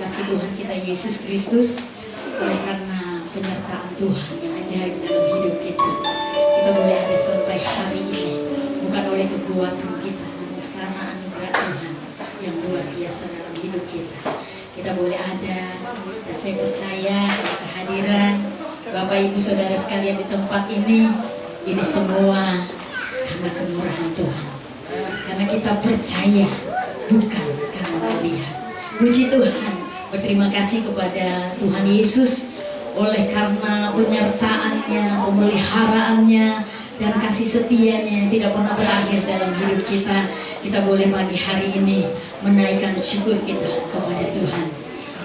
kasih Tuhan kita Yesus Kristus, oleh karena penyertaan Tuhan yang ajaib dalam hidup kita, kita boleh ada sampai hari ini, bukan oleh kekuatan kita, namun karena anugerah Tuhan yang luar biasa dalam hidup kita. Kita boleh ada, dan saya percaya kehadiran Bapak Ibu Saudara sekalian di tempat ini semua karena kemurahan Tuhan. Karena kita percaya, bukan karena melihat. Puji Tuhan, berterima kasih kepada Tuhan Yesus oleh karena penyertaannya, pemeliharaannya, dan kasih setianya yang tidak pernah berakhir dalam hidup kita. Kita boleh pagi hari ini menaikkan syukur kita kepada Tuhan.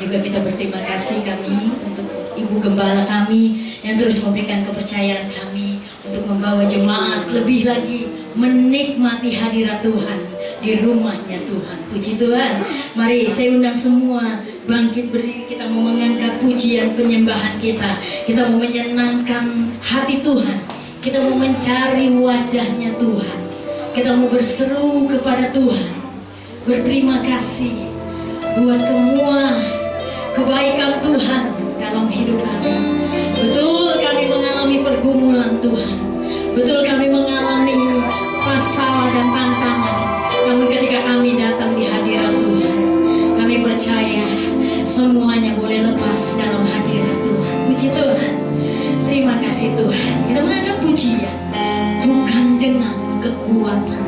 Juga kita berterima kasih kami untuk Ibu Gembala kami yang terus memberikan kepercayaan kami untuk membawa jemaat lebih lagi menikmati hadirat Tuhan di rumahnya Tuhan. Puji Tuhan. Mari saya undang semua bangkit berdiri, kita mau mengangkat pujian penyembahan kita. Kita mau menyenangkan hati Tuhan. Kita mau mencari wajahnya Tuhan. Kita mau berseru kepada Tuhan. Berterima kasih buat semua kebaikan Tuhan dalam hidup kami. Betul kami mengalami pergumulan Tuhan. Betul kami mengalami masalah dan tantangan. Namun ketika kami datang di hadirat Tuhan, kami percaya semuanya boleh lepas dalam hadirat Tuhan. Puji Tuhan. Terima kasih Tuhan. Kita mengangkat pujian. Bukan dengan kekuatan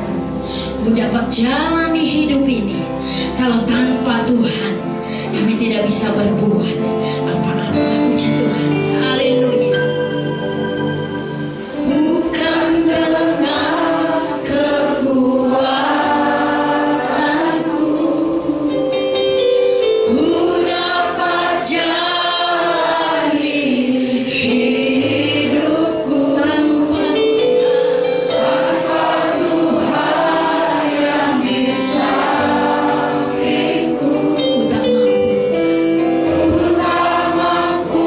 ku dapat jalani hidup ini. Kalau tanpa Tuhan kami tidak bisa berbuat apa-apa. Puji Tuhan. Haleluya. Bukan dengan kekuatanku ku dapat jalani hidupku. Tanpa Tuhan yang bisa beriku, ku tak mampu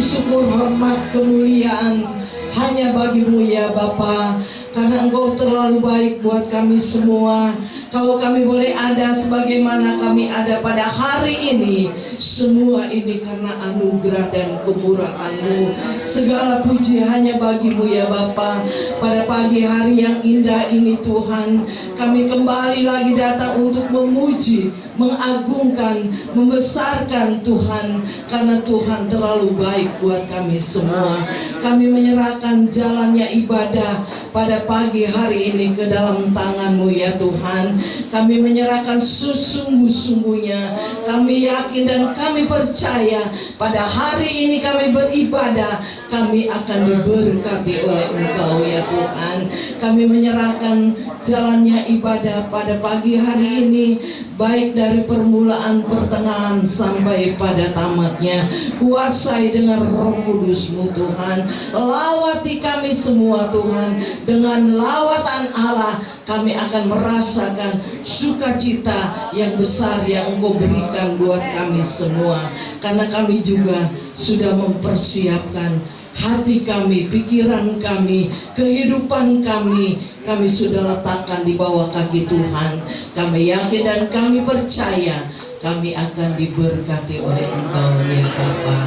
syukur, hormat, kemuliaan hanya bagimu ya Bapa, karena Engkau terlalu baik buat kami semua. Kalau kami boleh ada sebagaimana kami ada pada hari ini, semua ini karena anugerah dan kemurahan-Mu. Segala puji hanya bagimu ya Bapa. Pada pagi hari yang indah ini Tuhan, kami kembali lagi datang untuk memuji, mengagungkan, membesarkan Tuhan, karena Tuhan terlalu baik buat kami semua. Kami menyerahkan jalannya ibadah pada pagi hari ini ke dalam tangan-Mu ya Tuhan. Kami menyerahkan sesungguh-sungguhnya. Kami yakin dan kami percaya pada hari ini kami beribadah, kami akan diberkati oleh Engkau ya Tuhan. Kami menyerahkan jalannya ibadah pada pagi hari ini, baik dari permulaan, pertengahan sampai pada tamatnya. Kuasai dengan Roh Kudus-Mu Tuhan. Lawati kami semua Tuhan. Dengan lawatan Allah kami akan merasakan sukacita yang besar yang Engkau berikan buat kami semua. Karena kami juga sudah mempersiapkan hati kami, pikiran kami, kehidupan kami sudah letakkan di bawah kaki Tuhan. Kami yakin dan kami percaya kami akan diberkati oleh Engkau ya Bapa.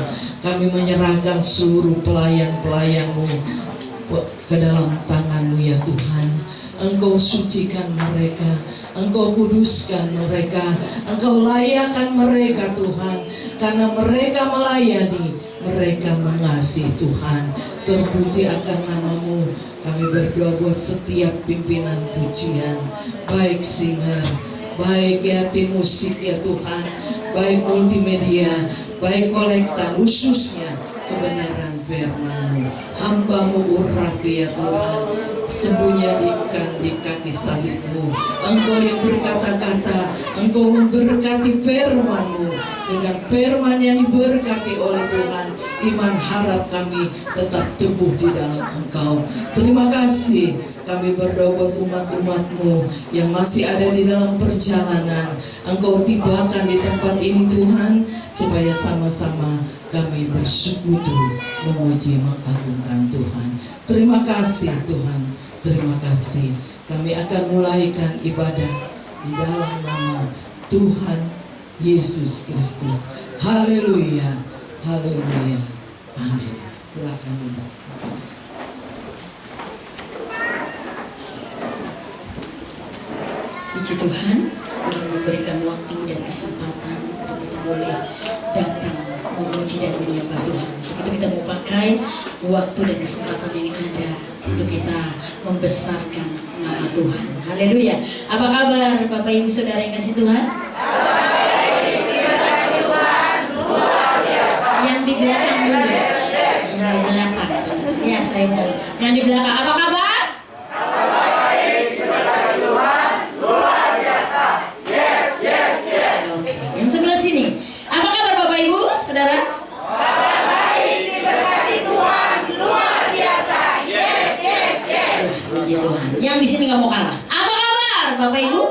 Kami menyerahkan seluruh pelayan-pelayan-Mu ke dalam tangan-Mu ya Tuhan. Engkau sucikan mereka, Engkau kuduskan mereka, Engkau layakkan mereka Tuhan. Karena mereka melayani, mereka mengasihi Tuhan. Terpuji akan nama-Mu. Kami berdoa buat setiap pimpinan pujian, baik singer, baik ya tim musik ya Tuhan, baik multimedia, baik kolektan, khususnya kebenaran firman-Mu. Hamba-Mu urapi ya Tuhan, sembunyikan di kaki salib-Mu. Engkau yang berkata-kata, Engkau memberkati firman-Mu. Dengan firman yang diberkati oleh Tuhan, iman harap kami tetap teguh di dalam Engkau. Terima kasih. Kami berdoa buat umat-umat-Mu yang masih ada di dalam perjalanan. Engkau tibakan di tempat ini Tuhan, supaya sama-sama kami bersekutu, memuji, mengagungkan Tuhan. Terima kasih Tuhan, terima kasih. Kami akan mulaikan ibadah di dalam nama Tuhan Yesus Kristus. Haleluya, haleluya, amin. Silakan Ibu. Puji Tuhan yang memberikan waktu dan kesempatan untuk kita boleh datang memuji dan menyembah Tuhan. Untuk itu kita mau pakai waktu dan kesempatan yang ada untuk kita membesarkan nama Tuhan. Haleluya. Apa kabar Bapak Ibu Saudara yang kasih Tuhan? Yang di belakang dulu. Yang di belakang. Ya saya tahu. Yang di belakang. Apa kabar? Yang sebelah sini. Apa kabar Bapak Ibu Saudara? Kabar baik, diberkati Tuhan, luar biasa. Yes, yes, yes. Puji Tuhan. Yang di sini nggak mau kalah. Apa kabar Bapak Ibu?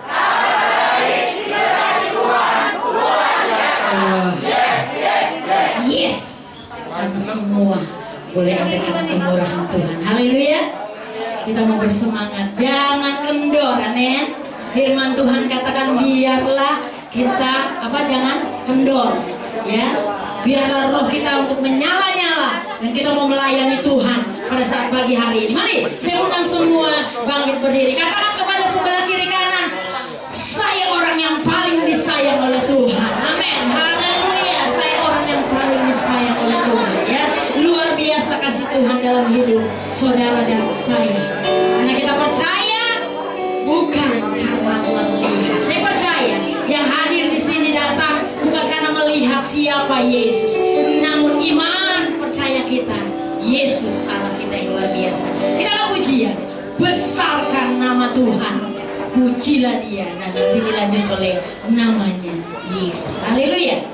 Kabar baik, diberkati Tuhan, luar biasa. Yes, yes, yes. Yes. Kami semua boleh ada karena kemurahan Tuhan. Haleluya. Kita mau bersemangat, jangan kendor, amin. Firman Tuhan katakan biarlah kita jangan kendor, ya. Biarlah roh kita untuk menyala-nyala dan kita mau melayani Tuhan pada saat pagi hari ini. Mari saya undang semua bangkit berdiri. Katakan kepada sebelah kiri kanan, saya orang yang paling disayang oleh Tuhan. Amin. Haleluya. Saya orang yang paling disayang oleh Tuhan, ya. Luar biasa kasih Tuhan dalam hidup saudara dan saya. Karena kita percaya bukan karena melihat. Saya percaya yang hadir di sini datang bukan karena melihat siapa Yesus, namun iman percaya kita Yesus Allah kita yang luar biasa. Kita akan pujian, besarkan nama Tuhan, pujilah Dia, dan nanti dilanjut oleh namanya Yesus. Haleluya.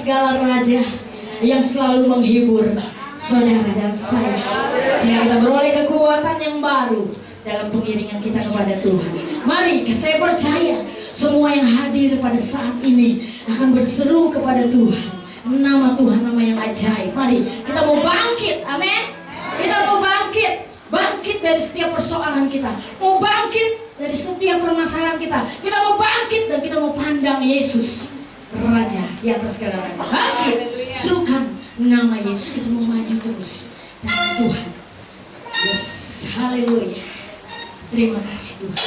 segala raja yang selalu menghibur saudara dan saya, sehingga kita beroleh kekuatan yang baru dalam pengiringan kita kepada Tuhan. Mari, saya percaya semua yang hadir pada saat ini akan berseru kepada Tuhan. Nama Tuhan, nama yang ajaib. Mari, kita mau bangkit, amin. Kita mau bangkit dari setiap persoalan kita, mau bangkit dari setiap permasalahan kita. Kita mau bangkit dan kita mau pandang Yesus, Raja di atas segala raja. Bangkit, serukan nama Yesus. Kita mau maju terus dengan Tuhan. Yes, haleluya. Terima kasih Tuhan.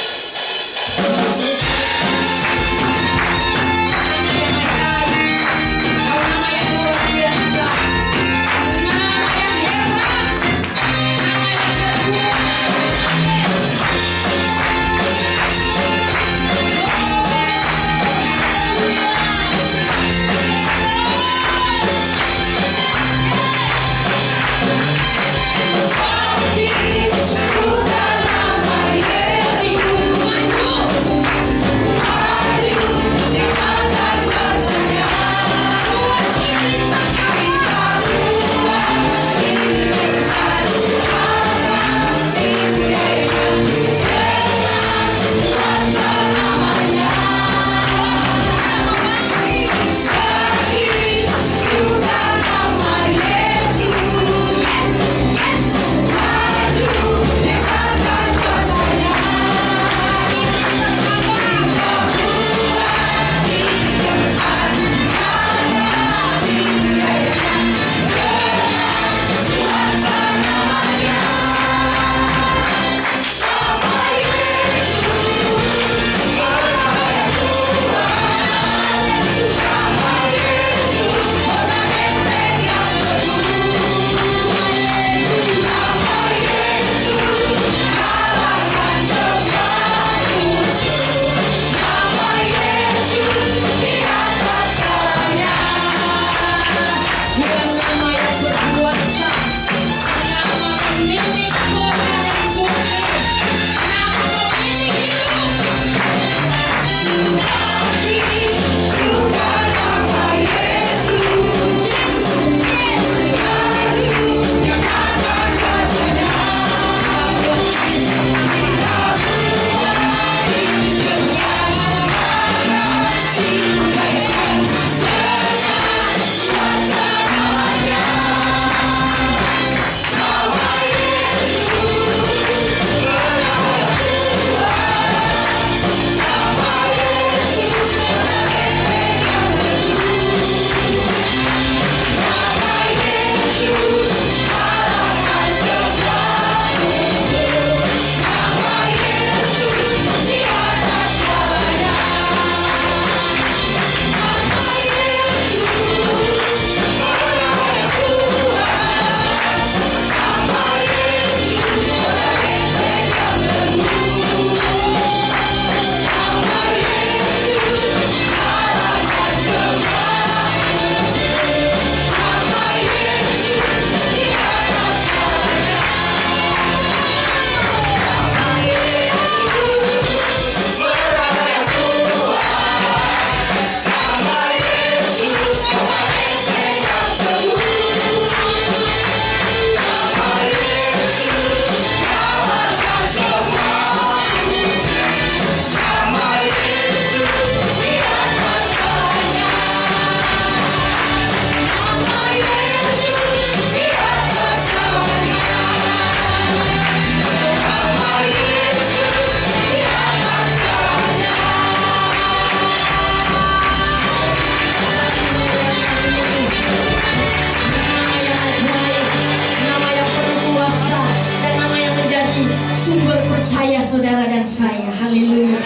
saudara dan saya. Haleluya.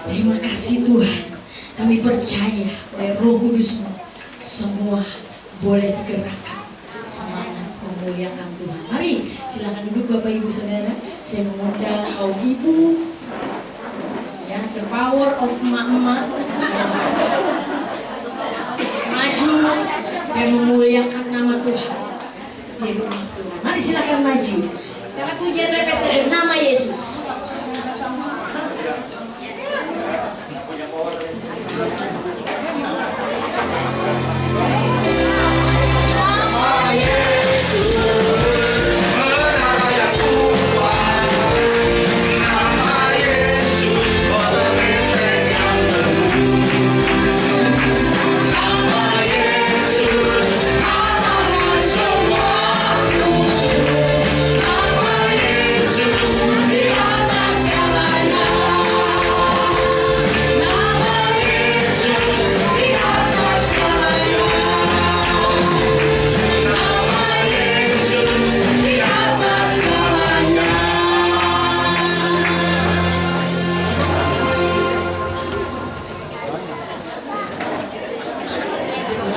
Terima kasih Tuhan. Kami percaya oleh Roh Kudus-Mu semua boleh digerakkan semangat memuliakan Tuhan. Mari silakan duduk Bapak Ibu Saudara. Saya mengundang kaum ibu, ya, the power of emak-emak, ya, maju dan memuliakan nama Tuhan di rumah Tuhan. Mari silakan maju. Karena pujian representasi nama Yesus.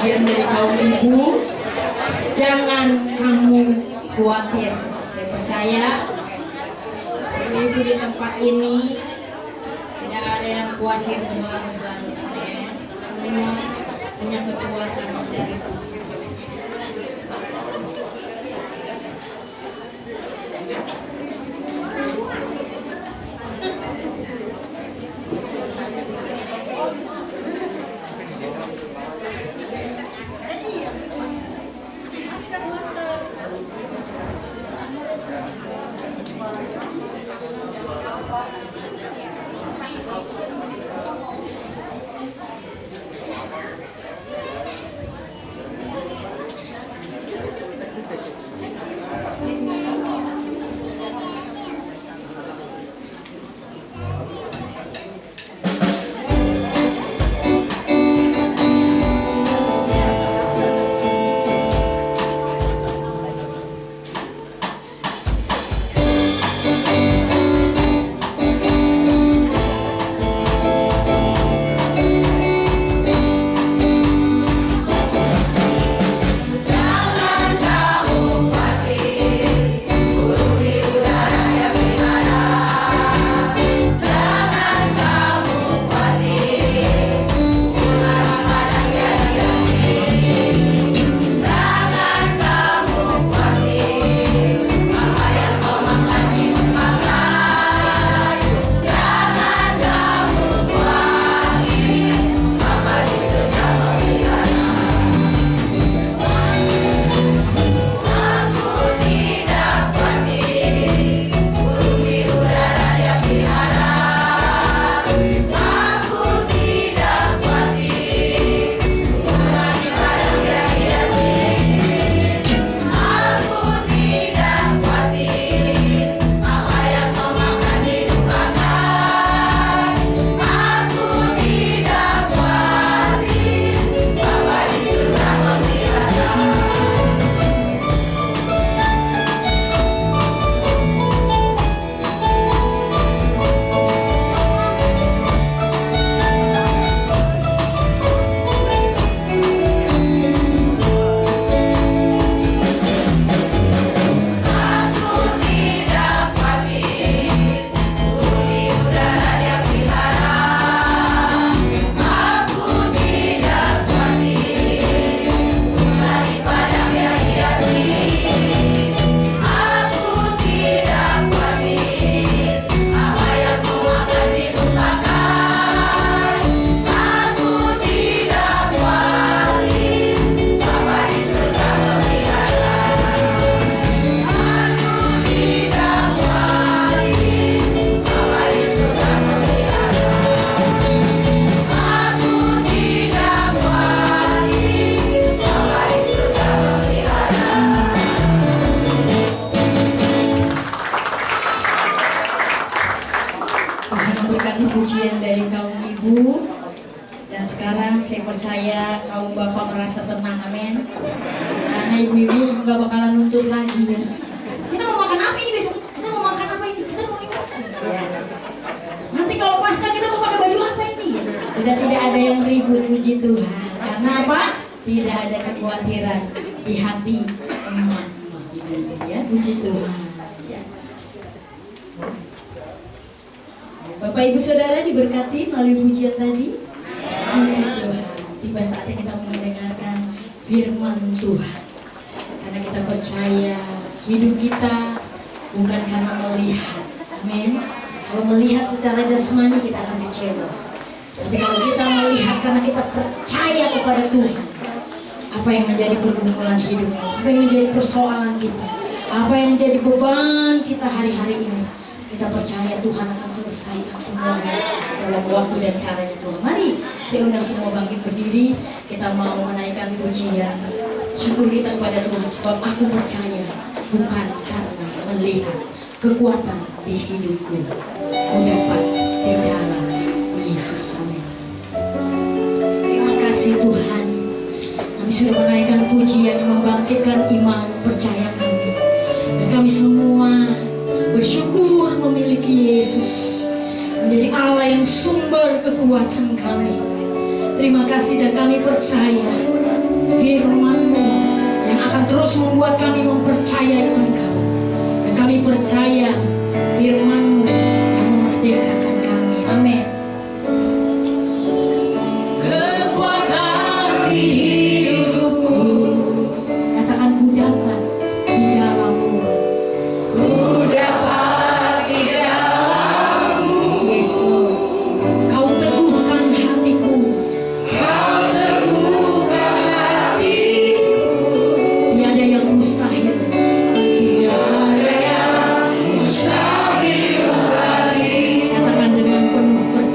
pujian dari kaum ibu. Jangan kamu khawatir. Saya percaya ibu di tempat ini tidak ada yang khawatir berlarut-larut. Semua punya kekuatan dari Tuhan. Pujian dari kaum ibu. Dan sekarang saya percaya kaum bapak merasa tenang, amin. Karena ibu-ibu nggak bakalan nuntut lagi ya. Kita mau makan apa ini besok? Kita mau makan apa ini? Kita mau ini. Ya. Nanti kalau pasca kita mau pakai baju apa ini? Sudah tidak ada yang ribut, puji Tuhan. Karena apa? Tidak ada kekhawatiran di hati emak-emak ibu-ibu ya, puji Tuhan. Ya. Bapak Ibu Saudara diberkati melalui pujian tadi. Puji Tuhan. Tiba saatnya kita mendengarkan firman Tuhan. Karena kita percaya hidup kita bukan karena melihat. Amin. Kalau melihat secara jasmani kita akan kecewa. Tapi kalau kita melihat karena kita percaya kepada Tuhan, apa yang menjadi pergumulan hidup, apa yang menjadi persoalan kita, apa yang menjadi beban kita hari-hari ini, kita percaya Tuhan akan selesaikan semuanya dalam waktu dan caranya Tuhan. Mari saya undang semua bangkit berdiri. Kita mau menaikkan pujian syukur kita kepada Tuhan. Sebab aku percaya bukan karena melihat kekuatan di hidupku, ku dapat di dalam Yesus. Amin. Terima kasih Tuhan. Kami sudah menaikkan pujian yang membangkitkan iman percaya kami. Dan kami semua bersyukur memiliki Yesus menjadi Allah yang sumber kekuatan kami. Terima kasih dan kami percaya firman-Mu yang akan terus membuat kami mempercayai Engkau. Dan kami percaya firman-Mu yang memerdekakan kami. Amin. Kekuatan di hidupku, katakan ku dapat di dalam-Mu. Ku dapat di dalam-Mu, Yesus. Kau teguhkan hatiku. Kau teguhkan hatiku. Tiada yang mustahil. Tiada yang mustahil bagi. Katakan dengan penuh percaya.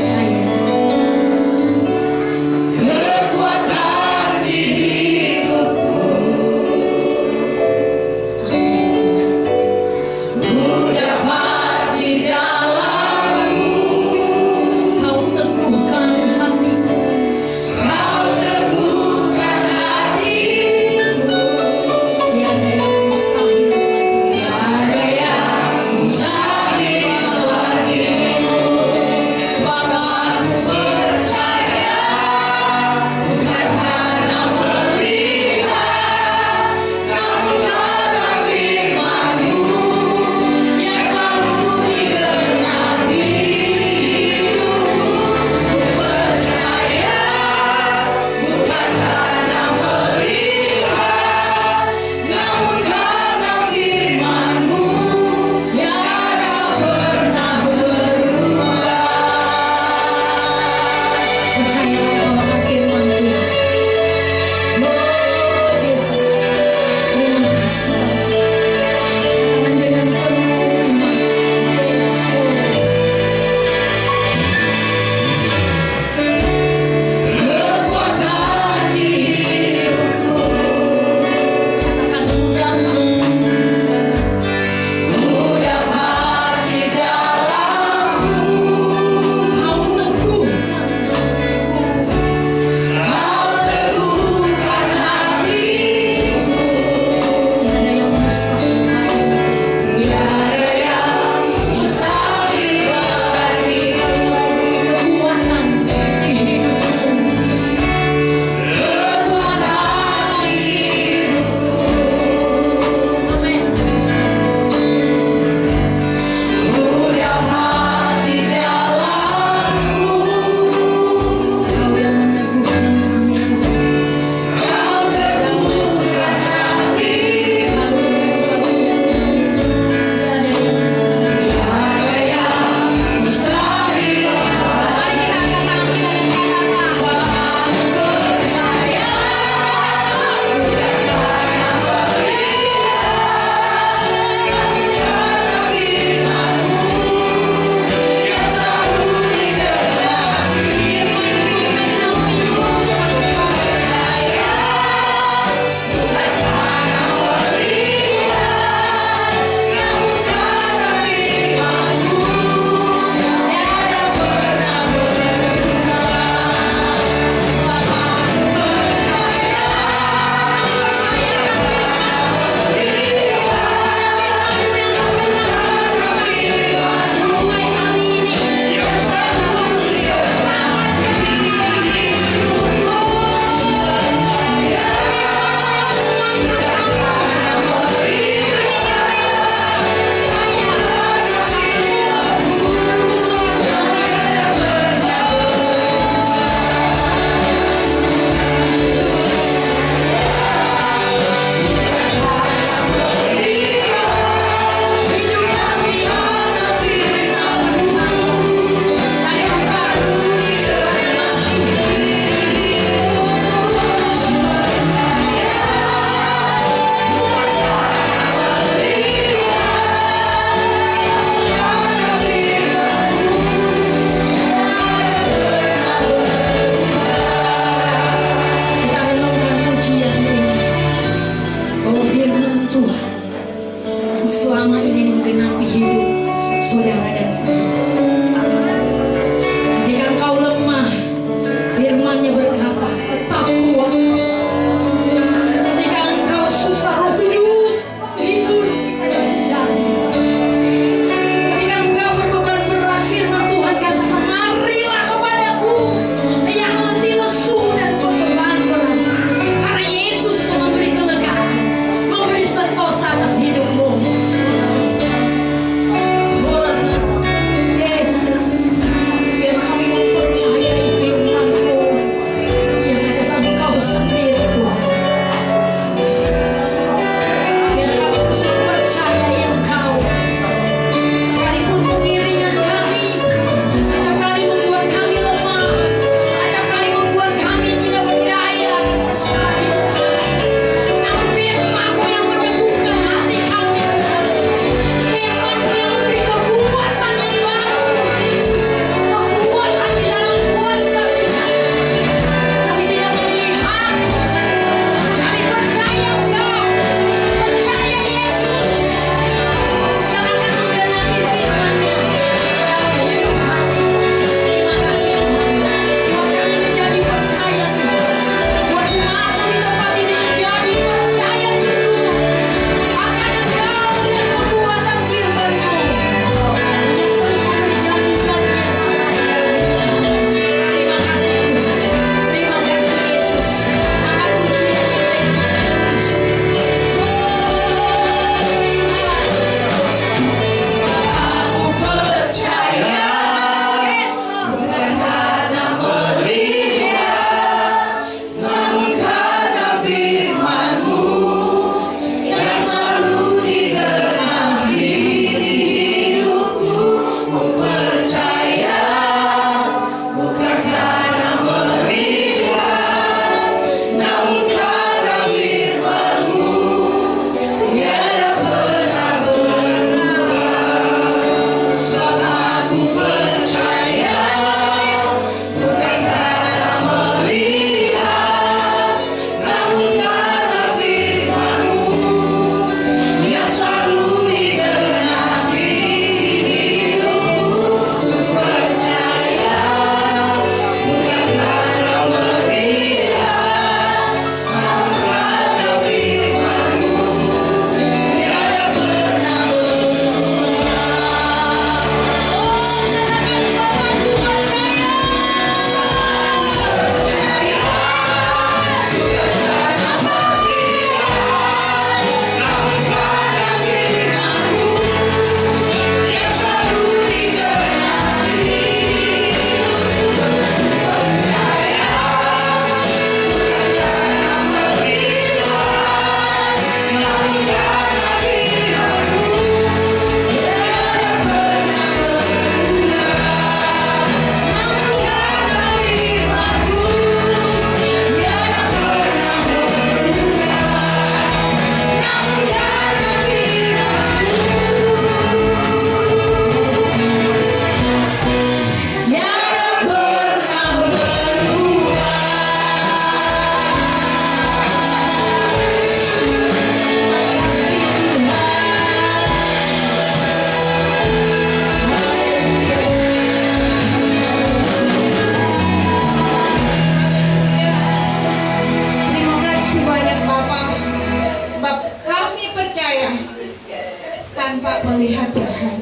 nampak melihat Tuhan.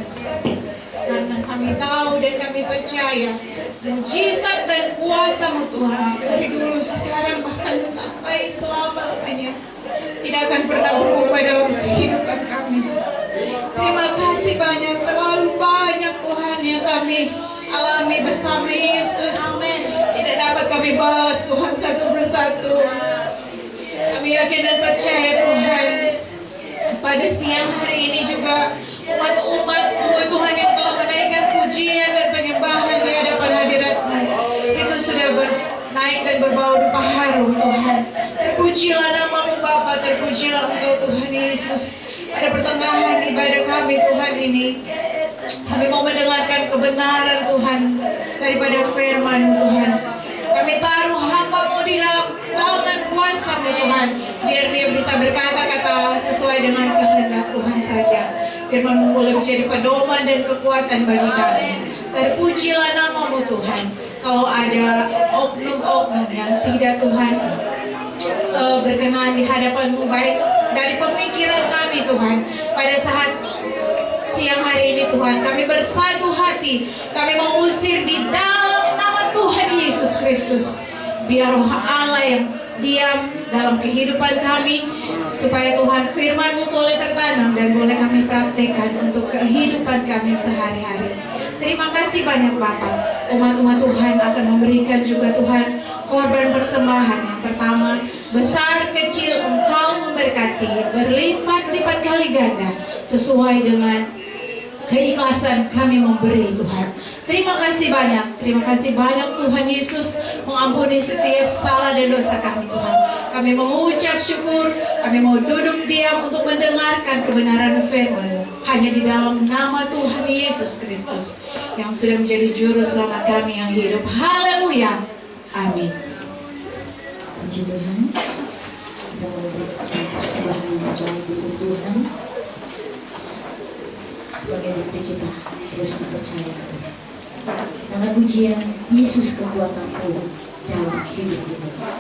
Karena kami tahu dan kami percaya mujizat dan kuasa-Mu Tuhan dari dulu sekarang bahkan sampai selama-lamanya tidak akan pernah berubah dalam kehidupan kami. Terima kasih banyak, terlalu banyak Tuhan yang kami alami bersama Yesus. Tidak dapat kami balas Tuhan satu persatu. Kami yakin dan percaya Tuhan, pada siang hari ini juga umat-umat Tuhan yang telah menaikkan pujian dan penyembahan di hadapan hadirat-Mu itu sudah naik dan berbau dupa harum Tuhan. Terpujilah nama-Mu Bapa, terpujilah Engkau Tuhan Yesus. Pada pertengahan ibadah kami Tuhan ini, kami mau mendengarkan kebenaran Tuhan daripada firman-Mu Tuhan. Kami taruh hamba-Mu di dalam tangan kuasa-Mu Tuhan, biar dia bisa berkata-kata sesuai dengan kehendak Tuhan saja. Firman-Mu boleh menjadi pedoman dan kekuatan bagi kami. Terpujilah nama-Mu Tuhan. Kalau ada oknum-oknum yang tidak Tuhan berkenan di hadapan-Mu, baik dari pemikiran kami Tuhan, pada saat siang hari ini Tuhan, kami bersatu hati, kami mau usir di dalam nama Tuhan Yesus Kristus. Biar roh Allah yang diam dalam kehidupan kami, supaya Tuhan firman-Mu boleh tertanam dan boleh kami praktekkan untuk kehidupan kami sehari-hari. Terima kasih banyak Bapak. Umat-umat Tuhan akan memberikan juga Tuhan korban persembahan. Yang pertama, besar kecil Engkau memberkati berlipat-lipat kali ganda sesuai dengan keikhlasan kami memberi Tuhan. Terima kasih banyak Tuhan Yesus, mengampuni setiap salah dan dosa kami Tuhan. Kami mengucap syukur, kami mau duduk diam untuk mendengarkan kebenaran firman-Mu hanya di dalam nama Tuhan Yesus Kristus yang sudah menjadi juru selamat kami yang hidup. Haleluya, amin. Puji Tuhan, kita memberikan persembahan yang baik untuk Tuhan sebagai bukti kita terus percaya Tuhan. Karena pujian Yesus kekuatanku dalam hidup kita.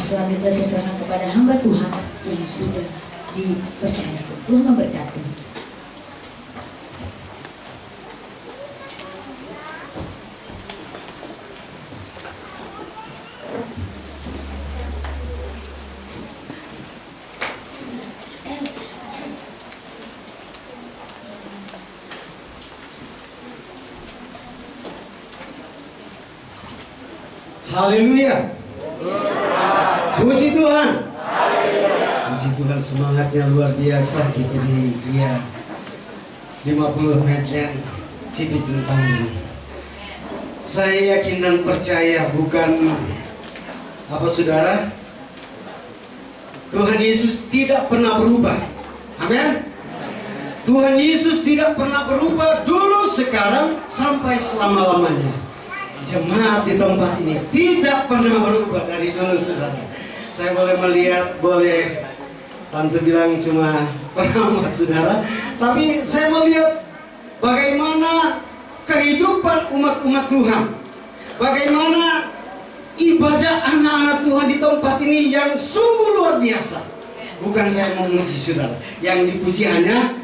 Selanjutnya saya serahkan kepada hamba Tuhan yang sudah dipercaya. Tuhan memberkati. Haleluya. Puji Tuhan. Puji Tuhan, semangatnya luar biasa kita di Kria 50 meter Cibitung Tanggung. Saya yakin dan percaya, bukan apa saudara, Tuhan Yesus tidak pernah berubah. Amin. Tuhan Yesus tidak pernah berubah dulu, sekarang, sampai selama-lamanya. Jemaat di tempat ini tidak pernah berubah dari dulu, saudara. Saya boleh melihat, boleh tante bilang cuma pengamat saudara, tapi saya melihat bagaimana kehidupan umat-umat Tuhan, bagaimana ibadah anak-anak Tuhan di tempat ini yang sungguh luar biasa. Bukan saya memuji saudara, yang dipuji hanya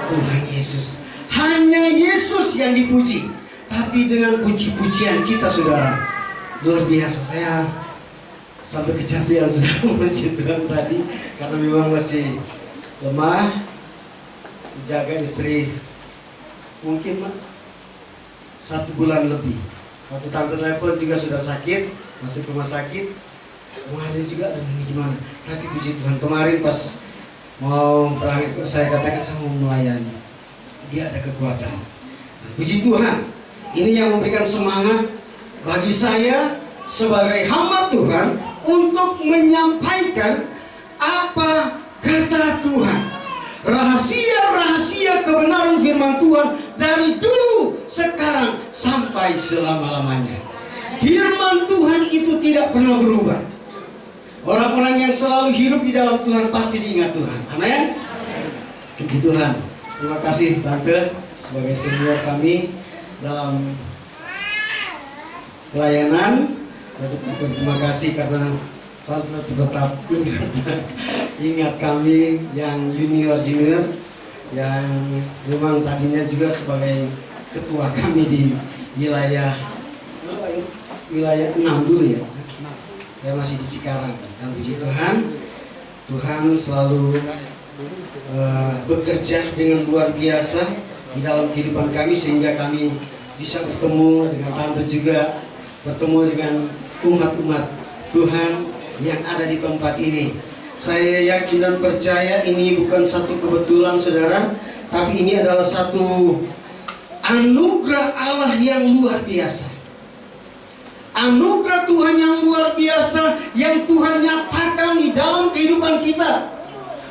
Tuhan Yesus. Hanya Yesus yang dipuji. Tapi dengan puji-pujian kita saudara, luar biasa. Saya sampai kecapean sudah memuji Tuhan tadi, karena memang masih lemah. Jaga istri mungkin 1 bulan lebih. Waktu tante telepon juga sudah sakit, masuk rumah sakit. Kemarin juga ini gimana. Tapi puji Tuhan, kemarin pas mau berangkat saya katakan saya mau melayani, dia ada kekuatan. Puji Tuhan. Ini yang memberikan semangat bagi saya sebagai hamba Tuhan untuk menyampaikan apa kata Tuhan. Rahasia-rahasia kebenaran firman Tuhan dari dulu, sekarang, sampai selama-lamanya. Firman Tuhan itu tidak pernah berubah. Orang-orang yang selalu hidup di dalam Tuhan pasti diingat Tuhan. Amin. Puji Tuhan. Terima kasih Tante sebagai senior kami dalam pelayanan. Saya berterima kasih karena Tante tetap ingat kami yang junior yang memang tadinya juga sebagai ketua kami di wilayah 6 dulu ya. Saya masih di Cikarang, dan puji Tuhan, Tuhan selalu bekerja dengan luar biasa di dalam kehidupan kami, sehingga kami bisa bertemu dengan Tante juga, bertemu dengan umat-umat Tuhan yang ada di tempat ini. Saya yakin dan percaya ini bukan satu kebetulan saudara, tapi ini adalah satu anugerah Allah yang luar biasa. Anugerah Tuhan yang luar biasa yang Tuhan nyatakan di dalam kehidupan kita.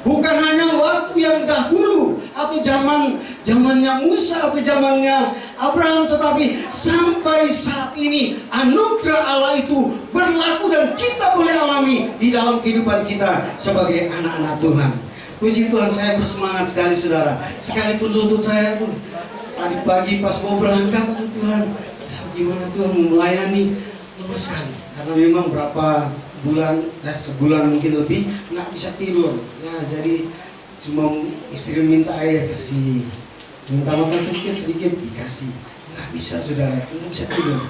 Bukan hanya waktu yang dahulu atau zamannya Musa atau zamannya Abraham, tetapi sampai saat ini anugerah Allah itu berlaku dan kita boleh alami di dalam kehidupan kita sebagai anak-anak Tuhan. Puji Tuhan, saya bersemangat sekali saudara. Sekalipun lutut saya tadi pagi pas mau berangkat, Tuhan, gimana Tuhan mau melayani, lemas sekali. Karena memang berapa bulan, sebulan mungkin lebih nggak bisa tidur. Ya, jadi cuma istri minta air kasih, minta makan sedikit dikasih, nggak bisa saudara, nggak bisa tidur.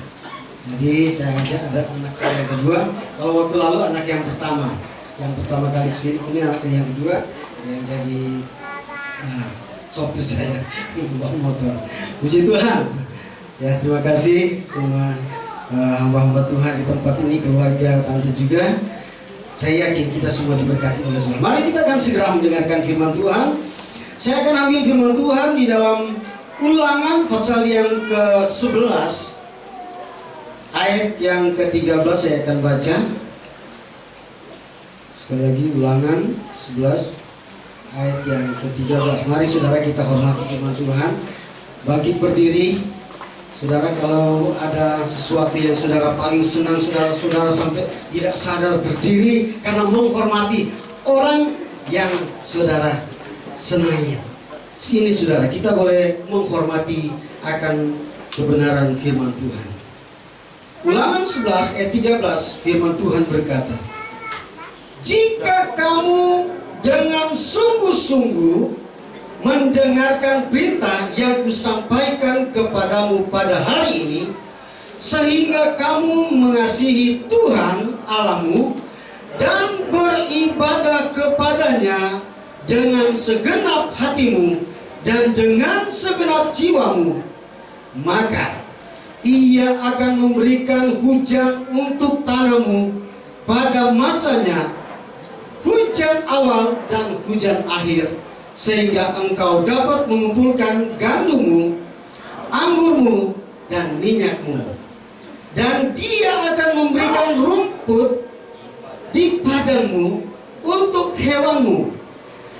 Jadi saya ajak ada anak saya yang kedua. Kalau waktu lalu anak yang pertama kali kesini, ini anak yang kedua yang jadi sopir saya bawa motor. Puji Tuhan. Ya, terima kasih semua hamba-hamba Tuhan di tempat ini, keluarga Tante juga. Saya yakin kita semua diberkati oleh Tuhan. Mari kita akan segera mendengarkan firman Tuhan. Saya akan ambil firman Tuhan di dalam Ulangan pasal yang ke-11 ayat yang ke-13. Saya akan baca sekali lagi, Ulangan 11 ayat yang ke-13. Mari saudara kita hormati firman Tuhan. Bangkit berdiri. Saudara, kalau ada sesuatu yang saudara paling senang, saudara sampai tidak sadar berdiri karena menghormati orang yang saudara senangi. Sini saudara, kita boleh menghormati akan kebenaran firman Tuhan. Ulangan 11 ayat 13, firman Tuhan berkata, "Jika kamu dengan sungguh-sungguh mendengarkan perintah yang kusampaikan kepadamu pada hari ini, sehingga kamu mengasihi Tuhan Allahmu dan beribadah kepadanya dengan segenap hatimu dan dengan segenap jiwamu, maka Ia akan memberikan hujan untuk tanahmu pada masanya, hujan awal dan hujan akhir, sehingga engkau dapat mengumpulkan gandummu, anggurmu, dan minyakmu. Dan Dia akan memberikan rumput di padangmu untuk hewanmu,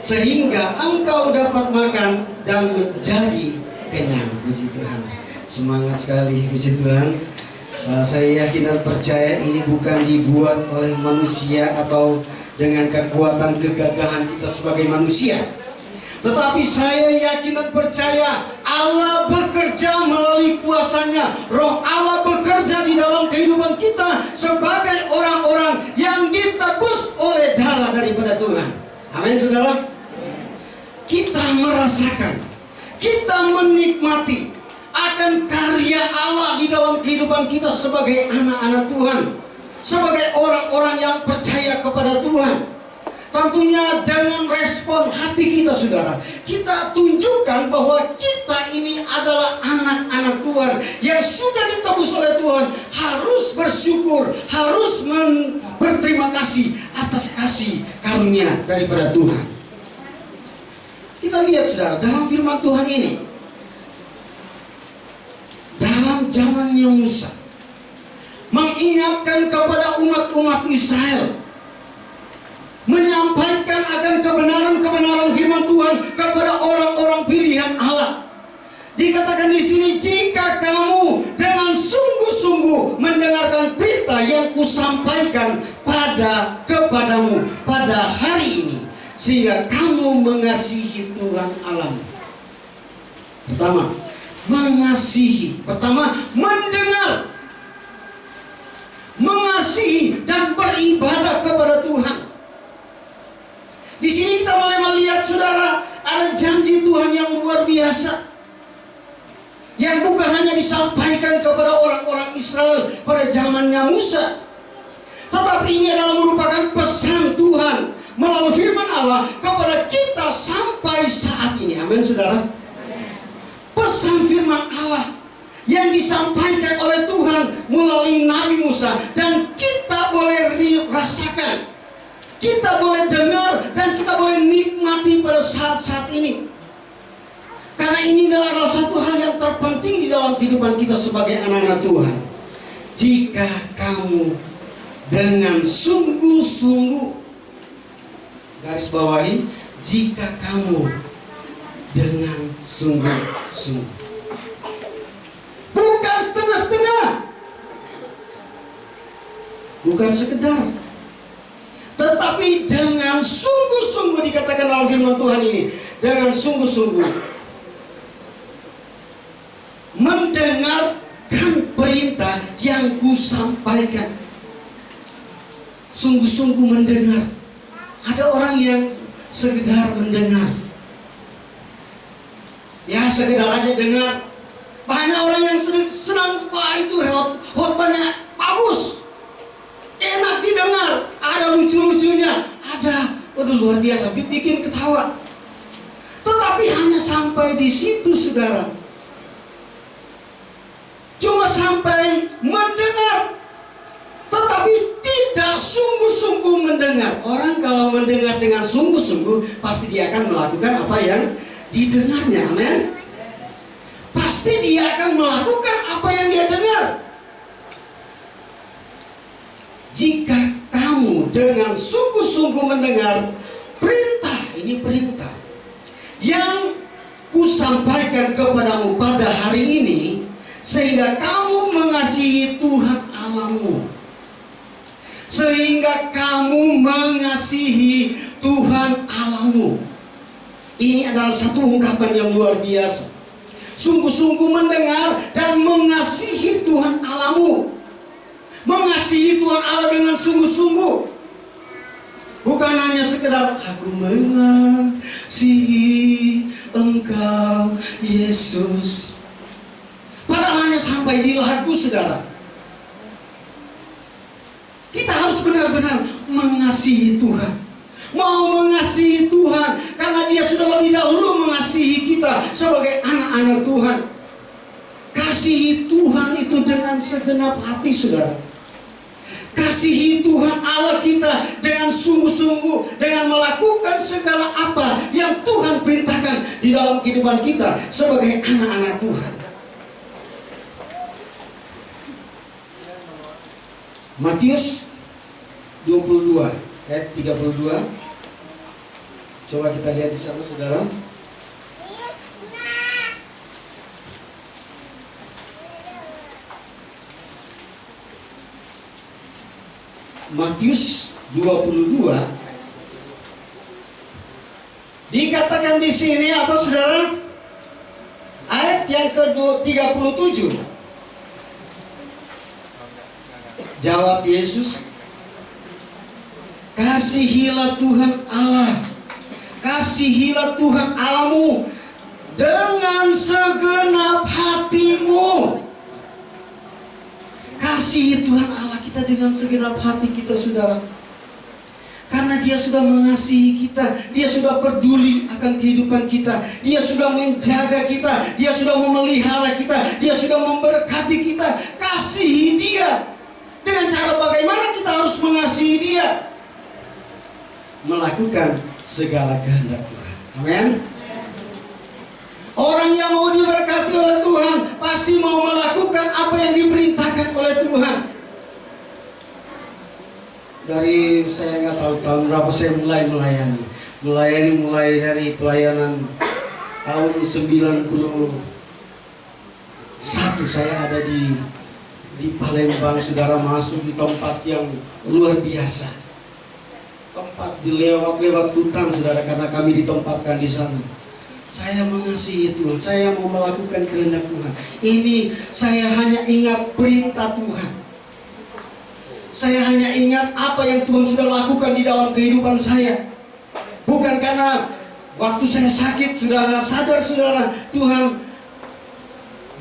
sehingga engkau dapat makan dan menjadi kenyang. Puji Tuhan. Semangat sekali, puji Tuhan. Saya yakin dan percaya ini bukan dibuat oleh manusia atau dengan kekuatan kegagahan kita sebagai manusia, tetapi saya yakin dan percaya Allah bekerja melalui kuasanya. Roh Allah bekerja di dalam kehidupan kita sebagai orang-orang yang ditebus oleh darah daripada Tuhan. Amin, saudara. Kita merasakan, kita menikmati akan karya Allah di dalam kehidupan kita sebagai anak-anak Tuhan, sebagai orang-orang yang percaya kepada Tuhan. Tentunya dengan respon hati kita, saudara, kita tunjukkan bahwa kita ini adalah anak-anak Tuhan yang sudah ditebus oleh Tuhan. Harus bersyukur, harus berterima kasih atas kasih karunia daripada Tuhan. Kita lihat, saudara, dalam firman Tuhan ini, dalam zamannya Musa mengingatkan kepada umat-umat Israel, menyampaikan akan kebenaran-kebenaran firman Tuhan kepada orang-orang pilihan Allah. Dikatakan di sini, jika kamu dengan sungguh-sungguh mendengarkan berita yang kusampaikan kepadamu pada hari ini, sehingga kamu mengasihi Tuhan Allahmu. Pertama, mengasihi. Pertama, mendengar, mengasihi dan beribadah kepada Tuhan. Di sini kita mulai melihat, saudara, ada janji Tuhan yang luar biasa, yang bukan hanya disampaikan kepada orang-orang Israel pada zamannya Musa, tetapi ini adalah merupakan pesan Tuhan melalui firman Allah kepada kita sampai saat ini. Amin, saudara. Pesan firman Allah yang disampaikan oleh Tuhan melalui Nabi Musa, dan kita boleh rasakan, kita boleh dengar, dan kita boleh nikmati pada saat-saat ini. Karena ini adalah satu hal yang terpenting di dalam kehidupan kita sebagai anak-anak Tuhan. Jika kamu dengan sungguh-sungguh, garis bawahi, jika kamu dengan sungguh-sungguh, bukan setengah-setengah, bukan sekedar, tetapi dengan sungguh-sungguh. Dikatakan dalam firman Tuhan ini, dengan sungguh-sungguh mendengarkan perintah yang kusampaikan. Sungguh-sungguh mendengar. Ada orang yang sekedar mendengar, ya sekedar aja dengar. Banyak orang yang senang, wah itu khotbahnya bagus, enak didengar, ada lucu-lucunya, ada, waduh luar biasa, bikin ketawa. Tetapi hanya sampai di situ, saudara. Cuma sampai mendengar, tetapi tidak sungguh-sungguh mendengar. Orang kalau mendengar dengan sungguh-sungguh, pasti dia akan melakukan apa yang didengarnya. Amin. Pasti dia akan melakukan apa yang dia dengar. Jika kamu dengan sungguh-sungguh mendengar perintah, ini perintah yang kusampaikan kepadamu pada hari ini, sehingga kamu mengasihi Tuhan Allahmu. Sehingga kamu mengasihi Tuhan Allahmu. Ini adalah satu ungkapan yang luar biasa. Sungguh-sungguh mendengar dan mengasihi Tuhan Allahmu. Mengasihi Tuhan Allah dengan sungguh-sungguh. Bukan hanya sekedar aku mengasihi Engkau Yesus. Padahal hanya sampai di lagu, saudara. Kita harus benar-benar mengasihi Tuhan. Mau mengasihi Tuhan karena Dia sudah lebih dahulu mengasihi kita sebagai anak-anak Tuhan. Kasihi Tuhan itu itu dengan segenap hati, saudara. Kasihi Tuhan Allah kita dengan sungguh-sungguh, dengan melakukan segala apa yang Tuhan perintahkan di dalam kehidupan kita sebagai anak-anak Tuhan. Matius 22 ayat 32. Coba kita lihat di sana, saudara. Matius 22 dikatakan di sini apa, saudara? Ayat yang ke-37. Jawab Yesus, kasihilah Tuhan Allah, kasihilah Tuhan Allahmu dengan segenap hatimu. Kasihi Tuhan Allah kita dengan segenap hati kita, saudara. Karena Dia sudah mengasihi kita, Dia sudah peduli akan kehidupan kita, Dia sudah menjaga kita, Dia sudah memelihara kita, Dia sudah memberkati kita. Kasihi Dia. Dengan cara bagaimana kita harus mengasihi Dia? Melakukan segala kehendak Tuhan. Amin. Orang yang mau diberkati oleh Tuhan pasti mau melakukan apa yang diperintahkan oleh Tuhan. Dari saya nggak tahu tahun berapa saya mulai melayani. Mulai dari pelayanan tahun 91 saya ada di Palembang, saudara, masuk di tempat yang luar biasa. Tempat dilewat hutan, saudara, karena kami ditempatkan di sana. Saya mengasihi Tuhan, saya mau melakukan kehendak Tuhan. Ini saya hanya ingat perintah Tuhan. Saya hanya ingat apa yang Tuhan sudah lakukan di dalam kehidupan saya. Bukan karena waktu saya sakit, saudara, sadar saudara, Tuhan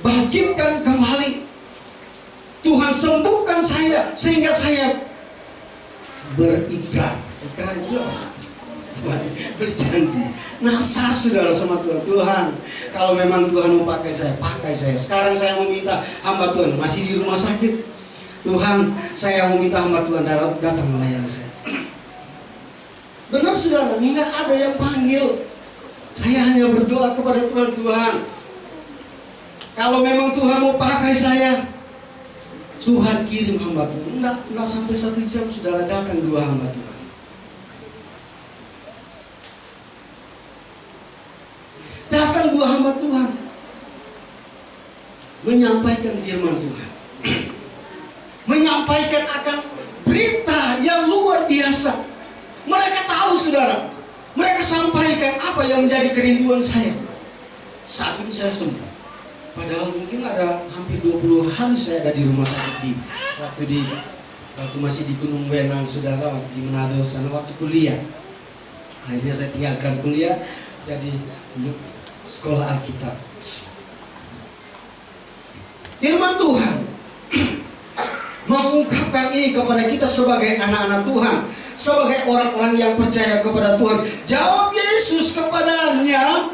bangkitkan kembali. Tuhan sembuhkan saya sehingga saya berikrar. Ikrar itu berjanji, nasar, saudara, sama Tuhan. Tuhan, kalau memang Tuhan mau pakai saya, pakai saya. Sekarang saya meminta hamba Tuhan masih di rumah sakit. Tuhan, saya mau minta hamba Tuhan datang melayani saya. Benar, saudara, nggak ada yang panggil. Saya hanya berdoa kepada Tuhan. Tuhan, kalau memang Tuhan mau pakai saya, Tuhan kirim hamba Tuhan. Enggak sampai 1 jam, saudara, datang 2 hamba Tuhan. Datang 2 hamba Tuhan menyampaikan firman Tuhan, menyampaikan akan berita yang luar biasa. Mereka tahu, saudara, mereka sampaikan apa yang menjadi kerinduan saya. Saat itu saya sembuh. Padahal mungkin ada hampir 20 hari saya ada di rumah sakit waktu masih di Gunung Wenang, saudara, di Manado sana, waktu kuliah. Akhirnya saya tinggalkan kuliah, jadi sekolah Alkitab. Firman Tuhan mengungkapkan ini kepada kita sebagai anak-anak Tuhan, sebagai orang-orang yang percaya kepada Tuhan. Jawab Yesus kepadanya,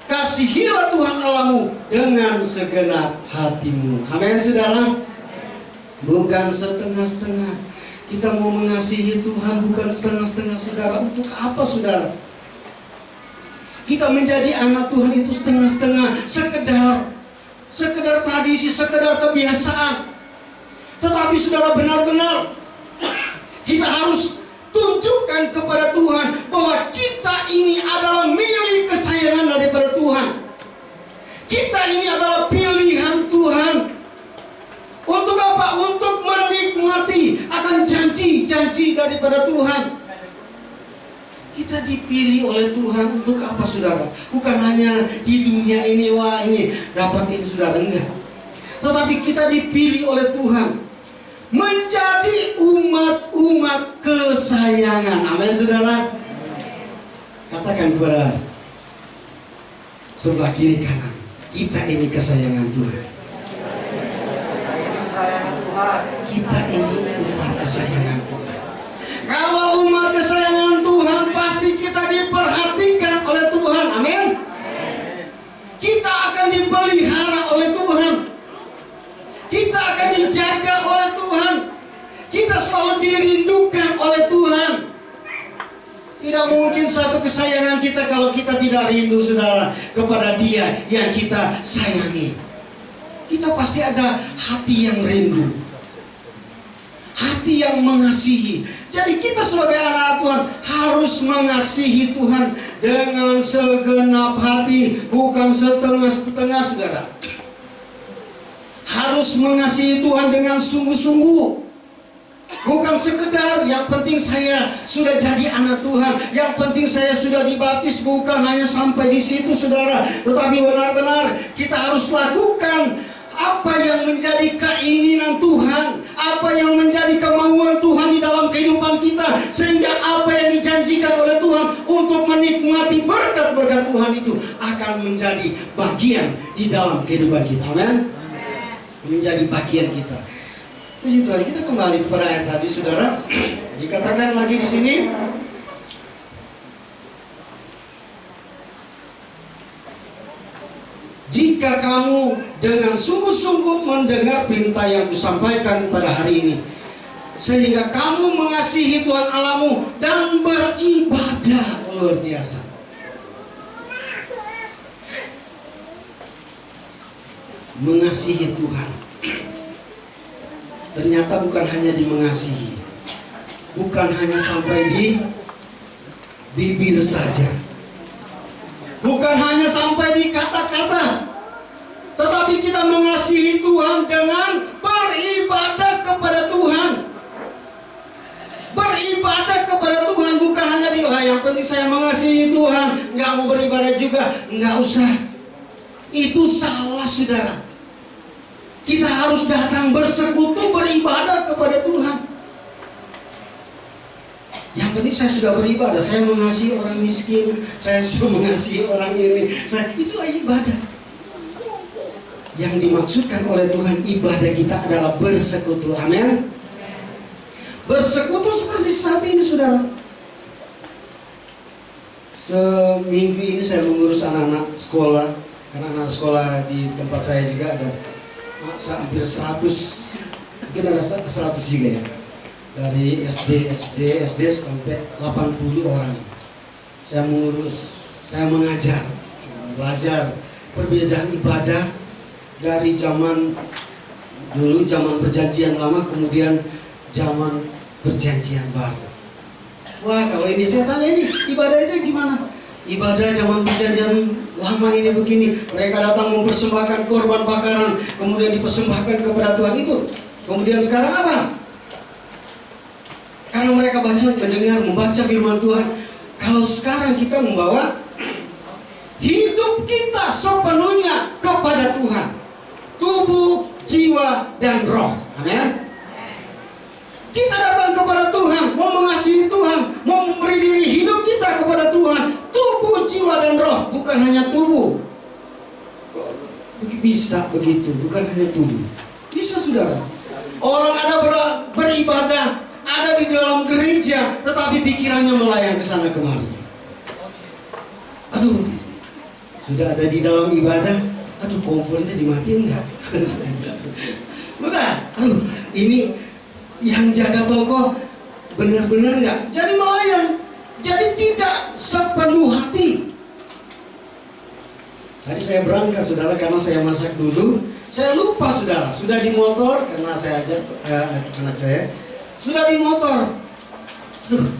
kasihilah Tuhan Allahmu dengan segenap hatimu. Amin, saudara. Bukan setengah-setengah. Kita mau mengasihi Tuhan bukan setengah-setengah, saudara. Untuk apa, saudara? Kita menjadi anak Tuhan itu setengah-setengah, sekedar tradisi, sekedar kebiasaan. Tetapi saudara, benar-benar kita harus tunjukkan kepada Tuhan bahwa kita ini adalah milik kesayangan daripada Tuhan. Kita ini adalah pilihan Tuhan. Untuk apa? Untuk menikmati akan janji-janji daripada Tuhan. Kita dipilih oleh Tuhan untuk apa, saudara? Bukan hanya di dunia ini, wah ini dapat ini, saudara, enggak. Tetapi kita dipilih oleh Tuhan menjadi umat-umat kesayangan. Amin, saudara. Katakan kepada sebelah kiri kanan, kita ini kesayangan Tuhan. Kita ini umat kesayangan Tuhan. Kalau umat kesayangan Tuhan, pasti kita diperhatikan oleh Tuhan. Amin. Kita akan dipelihara oleh Tuhan. Kita dijaga oleh Tuhan. Kita selalu dirindukan oleh Tuhan. Tidak mungkin satu kesayangan kita kalau kita tidak rindu, saudara, kepada Dia yang kita sayangi. Kita pasti ada hati yang rindu, hati yang mengasihi. Jadi kita sebagai anak Tuhan harus mengasihi Tuhan dengan segenap hati, bukan setengah-setengah, saudara. Harus mengasihi Tuhan dengan sungguh-sungguh. Bukan sekedar yang penting saya sudah jadi anak Tuhan, yang penting saya sudah dibaptis, bukan hanya sampai di situ, saudara. Tetapi benar-benar kita harus lakukan apa yang menjadi keinginan Tuhan, apa yang menjadi kemauan Tuhan di dalam kehidupan kita, sehingga apa yang dijanjikan oleh Tuhan untuk menikmati berkat-berkat Tuhan itu akan menjadi bagian di dalam kehidupan kita. Amin. Menjadi bagian kita. Puji Tuhan, kita kembali kepada ayat tadi, saudara. Dikatakan lagi di sini, jika kamu dengan sungguh-sungguh mendengar perintah yang kusampaikan pada hari ini, sehingga kamu mengasihi Tuhan Allahmu dan beribadah, luar biasa. Mengasihi Tuhan ternyata bukan hanya di mengasihi, bukan hanya sampai di bibir saja, bukan hanya sampai di kata-kata, tetapi kita mengasihi Tuhan dengan beribadah kepada Tuhan. Beribadah kepada Tuhan bukan hanya di yang penting saya mengasihi Tuhan, nggak mau beribadah juga, nggak usah. Itu salah, saudara. Kita harus datang bersekutu beribadah kepada Tuhan. Yang penting saya sudah beribadah, saya mengasihi orang miskin, saya sudah mengasihi orang ini, itu ibadah. Yang dimaksudkan oleh Tuhan, ibadah kita adalah bersekutu. Amin. Bersekutu seperti saat ini, saudara. Seminggu ini saya mengurus anak-anak sekolah, karena anak sekolah di tempat saya juga ada hampir 100, mungkin ada 100 juga ya, dari SD sampai 80 orang. Saya mengurus, saya mengajar, belajar perbedaan ibadah dari zaman dulu, zaman perjanjian lama, kemudian zaman perjanjian baru. Wah, kalau ini saya tanya, ini ibadahnya gimana? Ibadah zaman perjanjian lama ini begini, mereka datang mempersembahkan korban bakaran, kemudian dipersembahkan kepada Tuhan itu. Kemudian sekarang apa? Karena mereka mendengar, membaca firman Tuhan. Kalau sekarang kita membawa hidup kita sepenuhnya kepada Tuhan, tubuh, jiwa, dan roh. Amin. Kita datang kepada Tuhan, mau mengasihi Tuhan, mau memberi diri hidup kita kepada Tuhan, tubuh, jiwa, dan roh, bukan hanya tubuh. Kok bisa begitu? Bukan hanya tubuh. Bisa, saudara. Orang ada beribadah, ada di dalam gereja, tetapi pikirannya melayang ke sana kemari. Aduh, sudah ada di dalam ibadah, aduh kompornya dimatiin nggak? Udah, aduh ini yang jaga toko benar-benar nggak? Jadi melayang, jadi tidak sepenuh hati. Tadi saya berangkat, saudara, karena saya masak dulu. Saya lupa, saudara, sudah di motor, karena saya ajak anak saya, sudah di motor. Duh,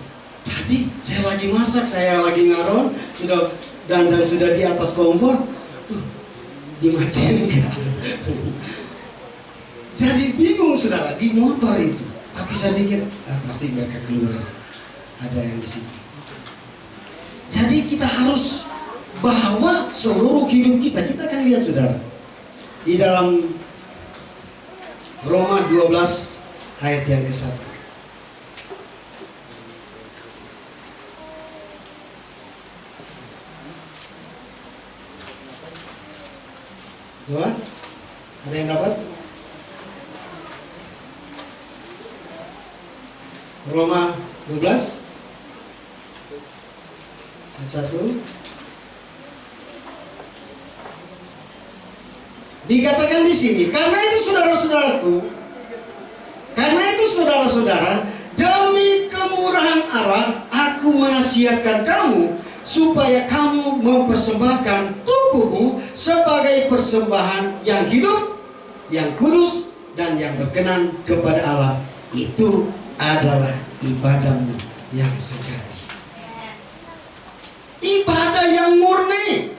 tadi saya lagi masak, saya lagi ngaron, sudah dandan sudah di atas kompor. Dimatiin nggak? Jadi bingung, saudara, di motor itu. Tapi saya pikir pasti mereka keluar, ada yang di situ. Jadi kita harus bawa seluruh hidup kita. Kita akan lihat, saudara, di dalam Roma 12 ayat yang ke-1. Coba, ada yang dapat? Roma 12 ayat 1. Dikatakan di sini, karena itu saudara-saudaraku, saudara-saudara, demi kemurahan Allah, aku menasihatkan kamu supaya kamu mempersembahkan tubuhmu sebagai persembahan yang hidup, yang kudus, dan yang berkenan kepada Allah. Itu adalah ibadahmu yang sejati. Ibadah yang murni,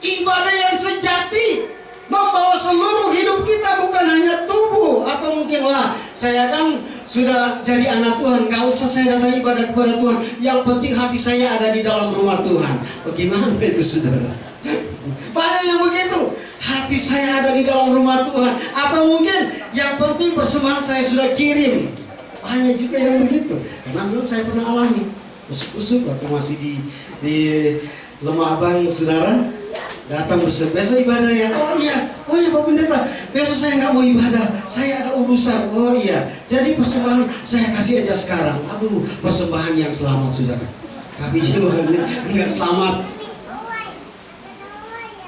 ibadah yang sejati, membawa seluruh hidup kita, bukan hanya tubuh. Atau mungkin, wah, saya kan sudah jadi anak Tuhan, nggak usah saya datang ibadah kepada Tuhan, yang penting hati saya ada di dalam rumah Tuhan. Bagaimana itu, saudara? Banyak yang begitu, hati saya ada di dalam rumah Tuhan. Atau mungkin yang penting persembahan saya sudah kirim. Banyak juga yang begitu, karena memang saya pernah alami usuk-usuk waktu masih di Lemah Abang, saudara. Datang besok ibadah ya. Oh iya Pak Pendeta, besok saya nggak mau ibadah, saya ada urusan. Oh iya, jadi persembahan saya kasih aja sekarang. Aduh, persembahan yang selamat, saudara, tapi jiwa nggak selamat.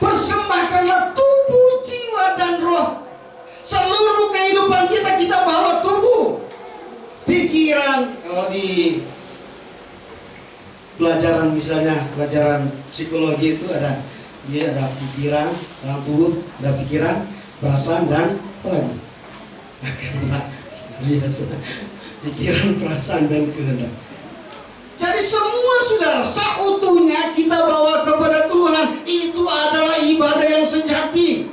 Persembahkanlah tubuh, jiwa, dan roh. Seluruh kehidupan kita bawa tubuh, pikiran. Kalau di pelajaran, misalnya pelajaran psikologi itu ada pikiran, dalam tubuh ada pikiran, perasaan, dan apa lagi? Pikiran, perasaan, dan kehendak. Jadi semua, saudara, seutuhnya kita bawa kepada Tuhan. Itu adalah ibadah yang sejati.